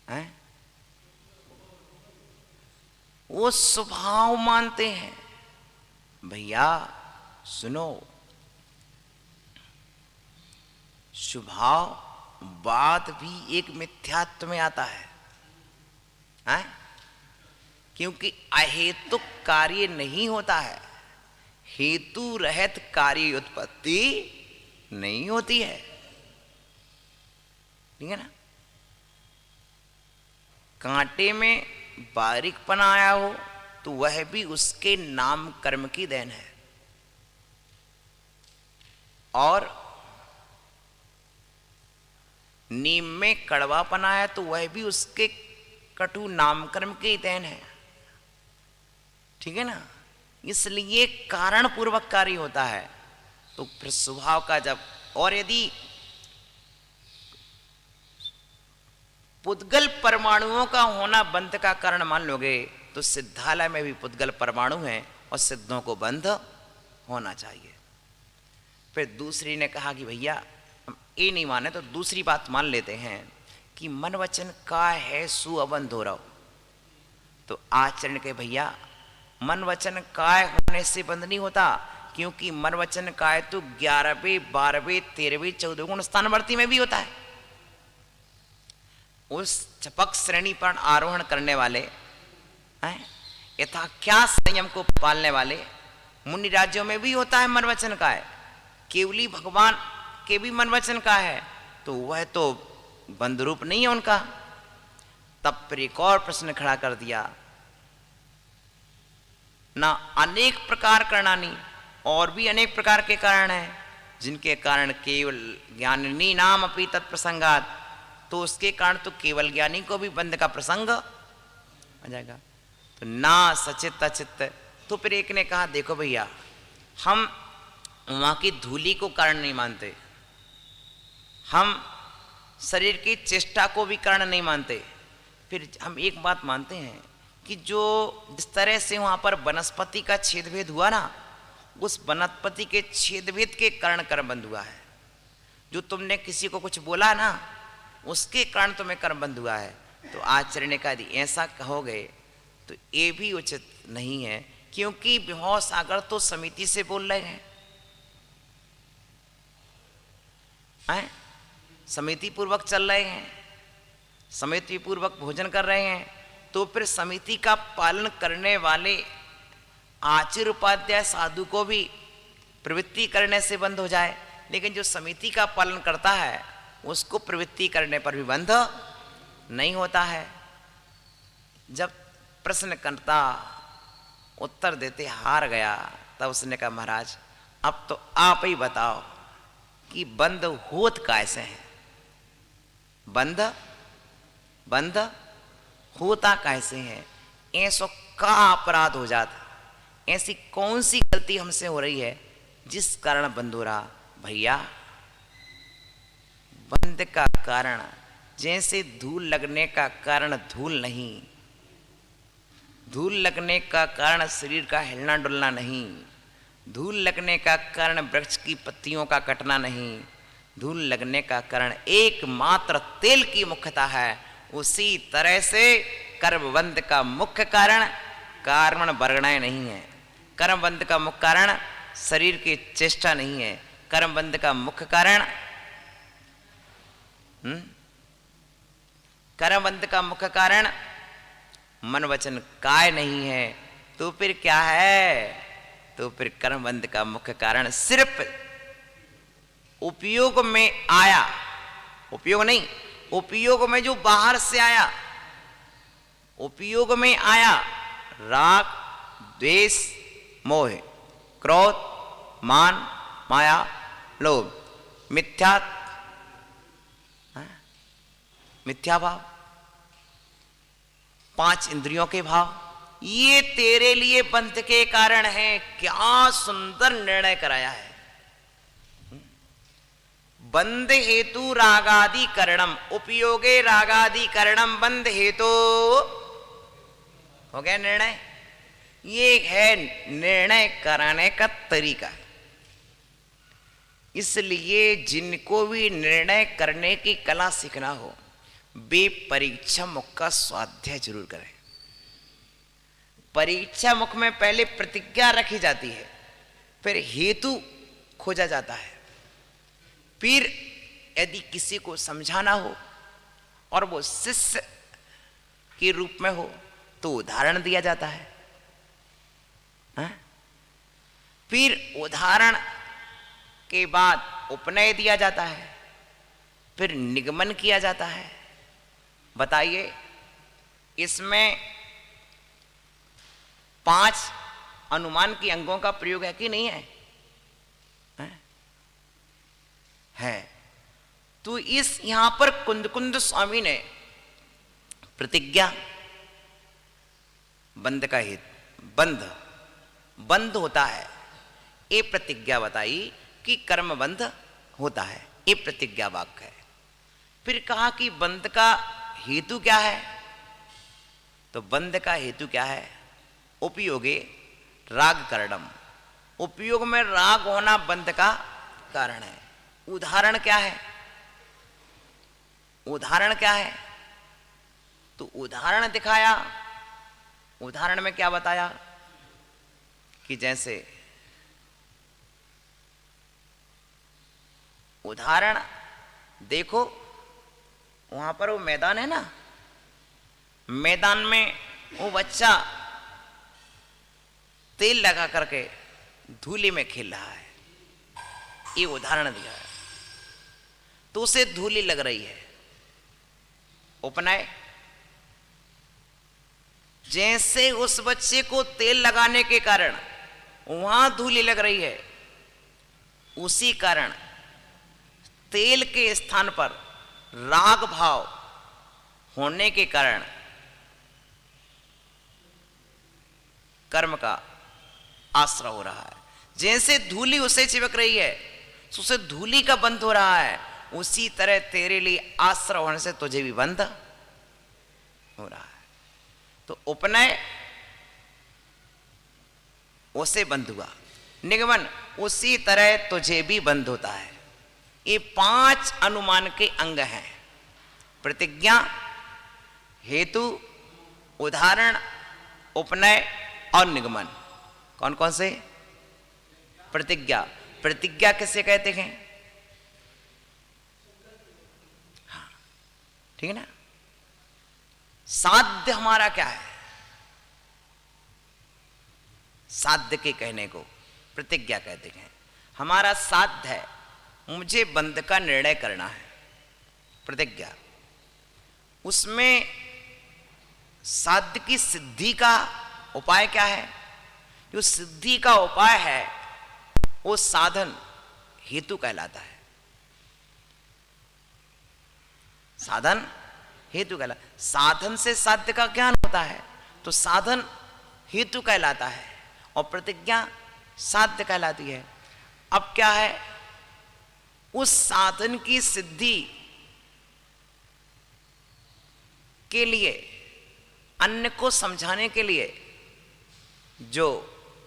है? वो स्वभाव मानते हैं। भैया सुनो, स्वभाव बात भी एक मिथ्यात्व में आता है, हैं? क्योंकि अहेतुक कार्य नहीं होता है, हेतु रहित कार्य उत्पत्ति नहीं होती है। ठीक है ना? कांटे में बारीकपन आया हो तो वह भी उसके नाम कर्म की देन है, और नीम में कड़वापन आया तो वह भी उसके कटु नामकर्म की देन है। ठीक है ना? इसलिए कारण पूर्वक कार्य होता है। तो फिर स्वभाव का जब, और यदि पुद्गल परमाणुओं का होना बंध का कारण मान लोगे तो सिद्धालय में भी पुद्गल परमाणु हैं और सिद्धों को बंध होना चाहिए। फिर दूसरी ने कहा कि भैया हम ये नहीं माने तो दूसरी बात मान लेते हैं कि मन वचन का है सु अबंध हो रहा हो। तो आचरण के भैया मन वचन काय होने से बंद नहीं होता, क्योंकि मन वचन काय तो 11वें 12वें 13वें 14वें गुण स्थानवर्ती में भी होता है। उस चपक श्रेणी पर आरोहण करने वाले हैं, यथा क्या संयम को पालने वाले मुनि राज्यों में भी होता है मन वचन काय। केवली भगवान के भी मन वचन का है तो वह तो बंद रूप नहीं है उनका। तब फिर एक और प्रश्न खड़ा कर दिया ना, अनेक प्रकार करणानी, और भी अनेक प्रकार के कारण हैं जिनके कारण केवल ज्ञानी नाम अपनी तत्प्रसंगात, तो उसके कारण तो केवल ज्ञानी को भी बंध का प्रसंग आ जाएगा। तो ना सचित अचित। तो फिर एक ने कहा देखो भैया हम वहां की धूली को कारण नहीं मानते, हम शरीर की चेष्टा को भी कारण नहीं मानते, फिर हम एक बात मानते हैं कि जो जिस तरह से वहां पर वनस्पति का छेदभेद हुआ ना, उस वनस्पति के छेदभेद के कारण कर्म बंद हुआ है। जो तुमने किसी को कुछ बोला ना उसके कारण तुम्हें कर्म बंध हुआ है। तो आचार्य ने कहा यदि ऐसा कहोगे तो ये भी उचित नहीं है, क्योंकि विभव सागर तो समिति से बोल रहे हैं, समिति पूर्वक चल रहे हैं, समिति पूर्वक भोजन कर रहे हैं, तो फिर समिति का पालन करने वाले आचार्य उपाध्याय साधु को भी प्रवृत्ति करने से बंद हो जाए, लेकिन जो समिति का पालन करता है उसको प्रवृत्ति करने पर भी बंध नहीं होता है। जब प्रश्नकर्ता उत्तर देते हार गया, तब उसने कहा महाराज अब तो आप ही बताओ कि बंद होत कैसे है, बंद होता कैसे है, ऐसा का अपराध हो जाता, ऐसी कौन सी गलती हमसे हो रही है जिस कारण बंद हो रहा। भैया बंद का कारण जैसे धूल लगने का कारण धूल नहीं, धूल लगने का कारण शरीर का हिलना डुलना नहीं, धूल लगने का कारण वृक्ष की पत्तियों का कटना नहीं, धूल लगने का कारण एकमात्र तेल की मुख्यता है। उसी तरह से कर्मबंध का मुख्य कारण कारण वर्गणाएं नहीं है, कर्मबंध का मुख्य कारण शरीर की चेष्टा नहीं है, कर्मबंध का मुख्य कारण कर्मबंध का मुख्य कारण मन वचन काय नहीं है। तो फिर क्या है, तो फिर कर्मबंध का मुख्य कारण सिर्फ उपयोग में आया, उपयोग नहीं, उपयोग में जो बाहर से आया, उपयोग में आया राग द्वेष मोह क्रोध मान माया लोभ मिथ्या भाव, 5 इंद्रियों के भाव, ये तेरे लिए बंध के कारण है। क्या सुंदर निर्णय कराया है। बंध हेतु रागादि करणम उपयोगे रागादि करणम बंध हेतु हो गया निर्णय। ये है निर्णय कराने का तरीका। इसलिए जिनको भी निर्णय करने की कला सीखना हो वे परीक्षा मुख का स्वाध्याय जरूर करें। परीक्षा मुख में पहले प्रतिज्ञा रखी जाती है, फिर हेतु खोजा जाता है, फिर यदि किसी को समझाना हो और वो शिष्य के रूप में हो तो उदाहरण दिया जाता है, फिर उदाहरण के बाद उपनय दिया जाता है, फिर निगमन किया जाता है। बताइए इसमें 5 अनुमान के अंगों का प्रयोग है कि नहीं है? है। तो इस यहां पर कुंद स्वामी ने प्रतिज्ञा बंध का हेतु बंध होता है, ये प्रतिज्ञा बताई कि कर्म बंध होता है, ये प्रतिज्ञा वाक्य है। फिर कहा कि बंध का हेतु क्या है, तो बंध का हेतु क्या है? उपयोगे राग करणम, उपयोग में राग होना बंध का कारण है। उदाहरण क्या है? उदाहरण क्या है? तो उदाहरण दिखाया। उदाहरण में क्या बताया कि जैसे उदाहरण देखो, वहां पर वो मैदान है ना, मैदान में वो बच्चा तेल लगा करके धूली में खेल रहा है, ये उदाहरण दिया है। तो उसे धूली लग रही है। उपनय जैसे उस बच्चे को तेल लगाने के कारण वहां धूली लग रही है, उसी कारण तेल के स्थान पर राग भाव होने के कारण कर्म का आश्रय हो रहा है। जैसे धूली उसे चिपक रही है, उसे धूली का बंध हो रहा है, उसी तरह तेरे लिए आश्रय होने से तुझे भी बंध हो रहा है। तो उपनय उसे बंध हुआ, निगमन उसी तरह तुझे भी बंध होता है। ये 5 अनुमान के अंग हैं। प्रतिज्ञा, हेतु, उदाहरण, उपनय और निगमन। कौन कौन से? प्रतिज्ञा। प्रतिज्ञा किसे कहते हैं? हाँ, ठीक है ना। साध्य हमारा क्या है? साध्य के कहने को प्रतिज्ञा कहते हैं। हमारा साध्य है, मुझे बंध का निर्णय करना है, प्रतिज्ञा। उसमें साध्य की सिद्धि का उपाय क्या है? जो सिद्धि का उपाय है वो साधन हेतु कहलाता है। साधन हेतु कहलाता। साधन से साध्य का ज्ञान होता है तो साधन हेतु कहलाता है और प्रतिज्ञा साध्य कहलाती है। अब क्या है? उस साधन की सिद्धि के लिए, अन्य को समझाने के लिए जो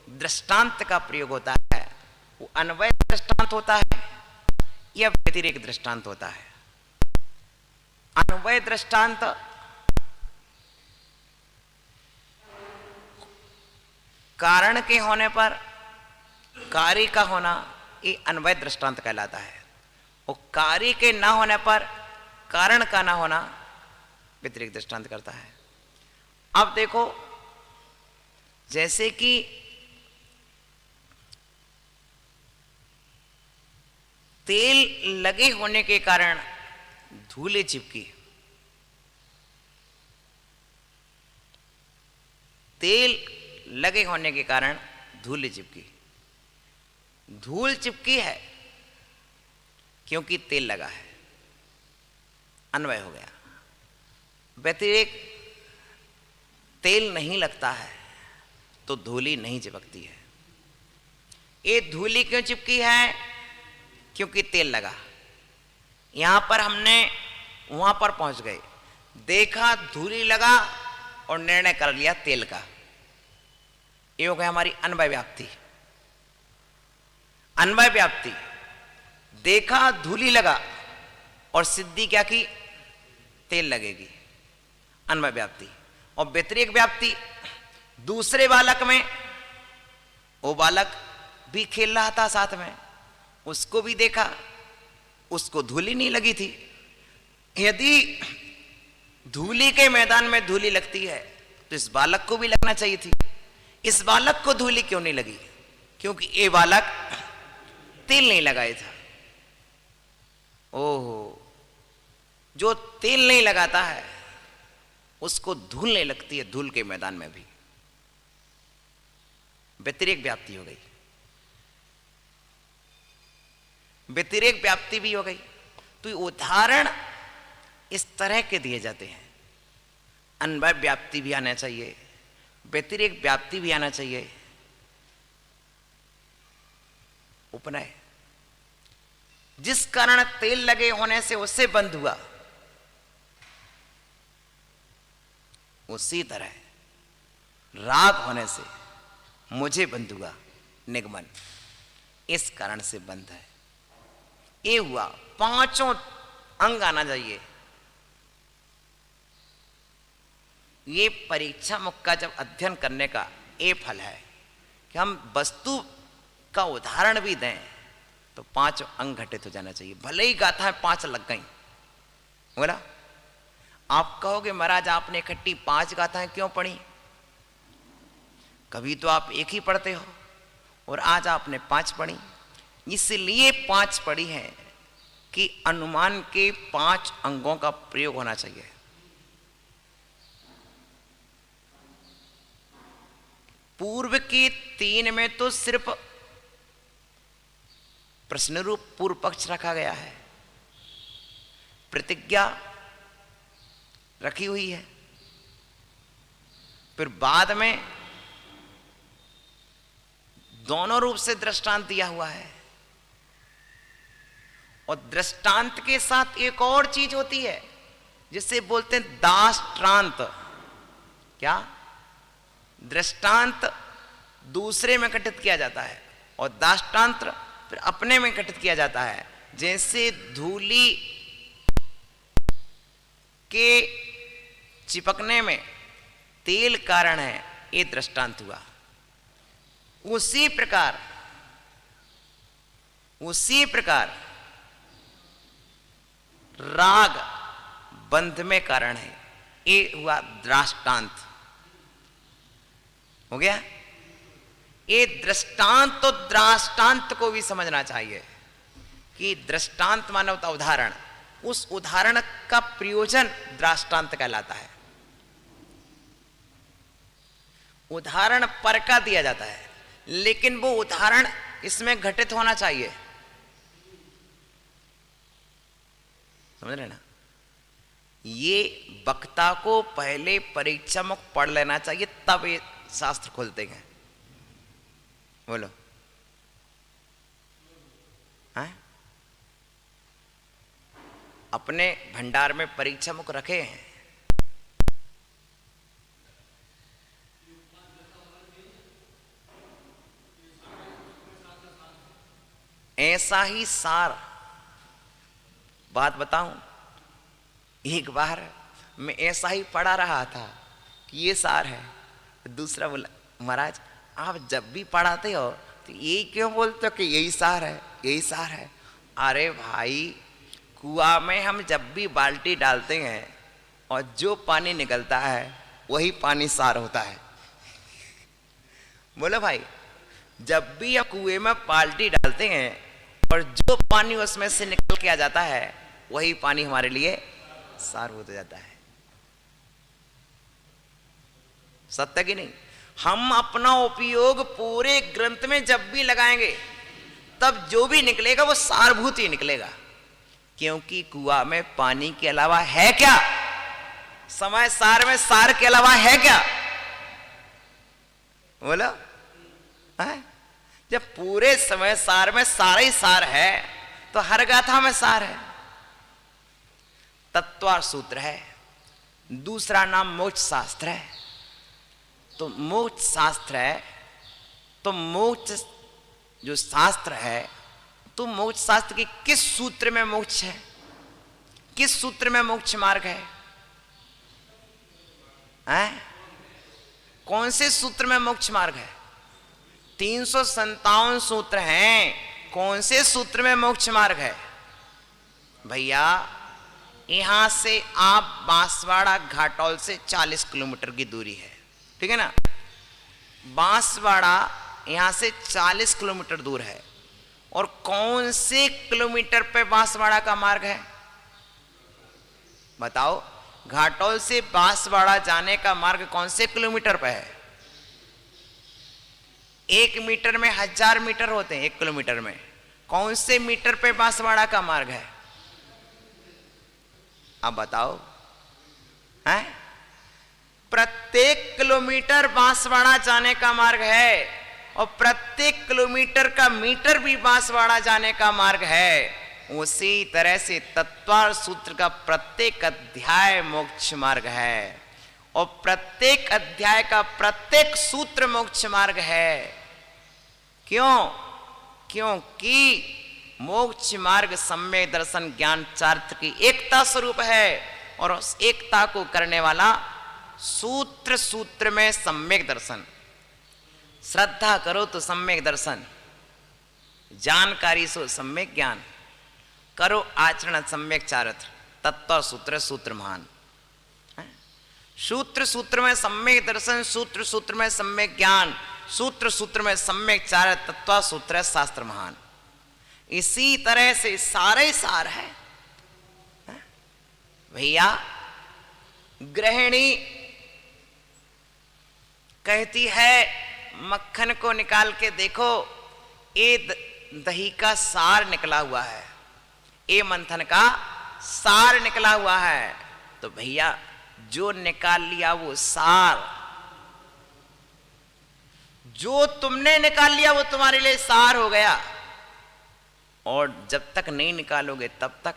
दृष्टांत का प्रयोग होता है वो अन्वय दृष्टांत होता है या व्यतिरेक दृष्टांत होता है? अन्वय दृष्टांत कारण के होने पर कार्य का होना, ये अन्वय दृष्टांत कहलाता है। और कार्य के ना होने पर कारण का ना होना व्यतिरेक दृष्टांत करता है। अब देखो, जैसे कि तेल लगे होने के कारण धूले चिपकी, तेल लगे होने के कारण धूल चिपकी। धूल चिपकी है क्योंकि तेल लगा है, अन्वय हो गया। व्यतिरेक, तेल नहीं लगता है तो धूली नहीं चिपकती है। ये धूली क्यों चिपकी है? क्योंकि तेल लगा। यहां पर हमने वहां पर पहुंच गए, देखा धूली लगा और निर्णय कर लिया तेल का। ये हो गया हमारी अन्वय व्याप्ति। अन्वय व्याप्ति, देखा धूली लगा और सिद्धि क्या की? तेल लगेगी, अन्वय व्याप्ति। और व्यतिरेक व्याप्ति, दूसरे बालक में, वो बालक भी खेल रहा था साथ में, उसको भी देखा, उसको धूली नहीं लगी थी। यदि धूली के मैदान में धूली लगती है तो इस बालक को भी लगना चाहिए थी। इस बालक को धूली क्यों नहीं लगी? क्योंकि ये बालक तेल नहीं लगाया था। ओहो, जो तेल नहीं लगाता है उसको धूल नहीं लगती है, धूल के मैदान में भी। व्यतिरेक व्याप्ति हो गई, व्यतिरेक व्याप्ति भी हो गई। तो उदाहरण इस तरह के दिए जाते हैं। अन्वय व्याप्ति भी आना चाहिए, व्यतिरेक व्याप्ति भी आना चाहिए, उपनय। जिस कारण तेल लगे होने से उससे बंध हुआ, उसी तरह राग होने से मुझे बंध हुआ, निगमन। इस कारण से बंध है। ये हुआ, पांचों अंग आना चाहिए। ये परीक्षा मुख का जब अध्ययन करने का ये फल है कि हम वस्तु का उदाहरण भी दें तो पांच अंग घटित हो जाना चाहिए। भले ही गाथा 5 लग गई, बोला आप कहोगे महाराज आपने इकट्ठी 5 गाथाएं क्यों पढ़ी? कभी तो आप एक ही पढ़ते हो और आज आपने 5 पढ़ी। इसलिए 5 पढ़ी है कि अनुमान के 5 अंगों का प्रयोग होना चाहिए। पूर्व के 3 में तो सिर्फ प्रश्न रूप पूर्व पक्ष रखा गया है, प्रतिज्ञा रखी हुई है, फिर बाद में दोनों रूप से दृष्टांत दिया हुआ है। और दृष्टांत के साथ एक और चीज होती है जिसे बोलते हैं दाष्टांत। क्या? दृष्टांत दूसरे में घटित किया जाता है और दाष्टांत फिर अपने में घटित किया जाता है। जैसे धूली के चिपकने में तेल कारण है, ये दृष्टांत हुआ। उसी प्रकार राग बंध में कारण है, ये हुआ दृष्टांत। हो गया। ये दृष्टांत तो दृष्टांत को भी समझना चाहिए कि दृष्टांत मानवता उदाहरण, उस उदाहरण का प्रयोजन दृष्टांत कहलाता है। उदाहरण पर का दिया जाता है, लेकिन वो उदाहरण इसमें घटित होना चाहिए। समझ रहे ना? ये वक्ता को पहले परीक्षा में पढ़ लेना चाहिए, तब ये शास्त्र खोलते हैं। बोलो। हाँ? अपने भंडार में परीक्षा मुख रखे हैं। ऐसा ही सार बात बताऊं, एक बार मैं ऐसा ही पढ़ा रहा था कि ये सार है। दूसरा बोला, महाराज आप जब भी पढ़ाते हो तो यही क्यों बोलते हो कि यही सार है, यही सार है? अरे भाई, कुआं में हम जब भी बाल्टी डालते हैं और जो पानी निकलता है वही पानी सार होता है। बोलो भाई, जब भी हम कुएं में बाल्टी डालते हैं और जो पानी उसमें से निकल के आ जाता है वही पानी हमारे लिए सार हो जाता है। सत्य कि नहीं? हम अपना उपयोग पूरे ग्रंथ में जब भी लगाएंगे तब जो भी निकलेगा वो सारभूत ही निकलेगा, क्योंकि कुआं में पानी के अलावा है क्या? समय सार में सार के अलावा है क्या? बोलो। है? जब पूरे समय सार में सारा ही सार है तो हर गाथा में सार है। तत्वार सूत्र है, दूसरा नाम मोक्ष शास्त्र है। तो मोक्ष शास्त्र है, तो मोक्ष जो शास्त्र है, तो मोक्ष शास्त्र के किस सूत्र में मोक्ष है? किस सूत्र में मोक्ष मार्ग है? हैं? कौन से सूत्र में मोक्ष मार्ग है? 357 सूत्र हैं। कौन से सूत्र में मोक्ष मार्ग है? भैया, यहां से आप बांसवाड़ा घाटोल से 40 किलोमीटर की दूरी है, ठीक है ना? बांसवाड़ा यहां से 40 किलोमीटर दूर है। और कौन से किलोमीटर पे बांसवाड़ा का मार्ग है? बताओ। घाटोल से बांसवाड़ा जाने का मार्ग कौन से किलोमीटर पे है? 1 मीटर में 1000 मीटर होते हैं। 1 किलोमीटर में कौन से मीटर पे बांसवाड़ा का मार्ग है? अब बताओ। हैं? प्रत्येक किलोमीटर बांसवाड़ा जाने का मार्ग है, और प्रत्येक किलोमीटर का मीटर भी बांसवाड़ा जाने का मार्ग है। उसी तरह से तत्वार सूत्र का प्रत्येक अध्याय मोक्ष मार्ग है, और प्रत्येक अध्याय का प्रत्येक सूत्र मोक्ष मार्ग है। क्यों? क्योंकि मोक्ष मार्ग सम्यक दर्शन ज्ञान चार्थ की एकता स्वरूप है, और उस एकता को करने वाला सूत्र, सूत्र में सम्यक दर्शन। श्रद्धा करो तो सम्यक दर्शन, जानकारी सो सम्यक ज्ञान, करो आचरण सम्यक चारित्र, तत्व सूत्र सूत्र महान। सूत्र सूत्र में सम्यक दर्शन, सूत्र सूत्र में सम्यक ज्ञान, सूत्र सूत्र में सम्यक चारित्र, तत्व सूत्र शास्त्र महान। इसी तरह से सारे सार है भैया। गृहिणी कहती है मक्खन को निकाल के देखो, ये दही का सार निकला हुआ है, ये मंथन का सार निकला हुआ है। तो भैया जो निकाल लिया वो सार, जो तुमने निकाल लिया वो तुम्हारे लिए सार हो गया। और जब तक नहीं निकालोगे तब तक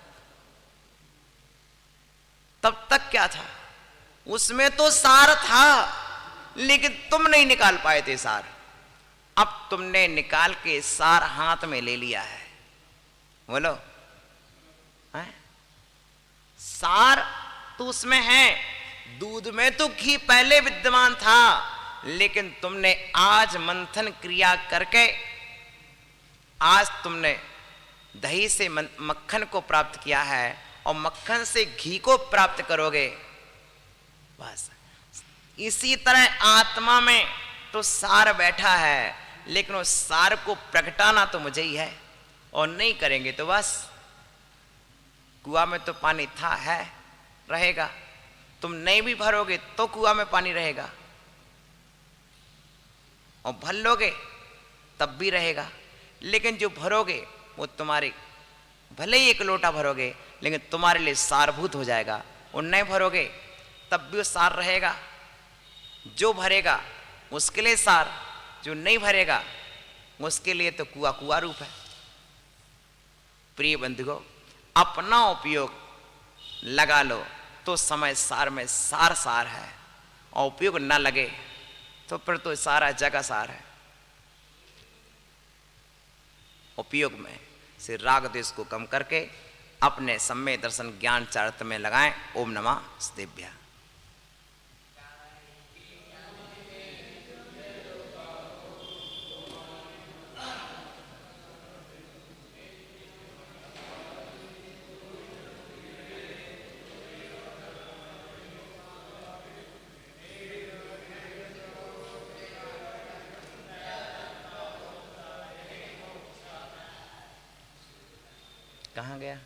क्या था? उसमें तो सार था, लेकिन तुम नहीं निकाल पाए थे सार। अब तुमने निकाल के सार हाथ में ले लिया है। बोलो। है? सार तो उसमें है। दूध में तो घी पहले विद्यमान था, लेकिन तुमने आज मंथन क्रिया करके आज तुमने दही से मक्खन को प्राप्त किया है और मक्खन से घी को प्राप्त करोगे। बस इसी तरह आत्मा में तो सार बैठा है, लेकिन उस सार को प्रगटाना तो मुझे ही है, और नहीं करेंगे तो बस कुआं में तो पानी था, है, रहेगा। तुम नहीं भी भरोगे तो कुआं में पानी रहेगा, और भर लोगे तब भी रहेगा। लेकिन जो भरोगे वो तुम्हारे, भले ही एक लोटा भरोगे लेकिन तुम्हारे लिए सारभूत हो जाएगा। और नहीं भरोगे तब भी वो सार रहेगा। जो भरेगा उसके लिए सार, जो नहीं भरेगा उसके लिए तो कुआं कुआं रूप है। प्रिय बंधुओं, अपना उपयोग लगा लो तो समय सार में सार सार है, और उपयोग न लगे तो फिर तो सारा जगह सार है। उपयोग में से राग द्वेष को कम करके अपने सम्य दर्शन ज्ञान चारित्र में लगाएं। ओम नमः शिवाय। कहाँ गया?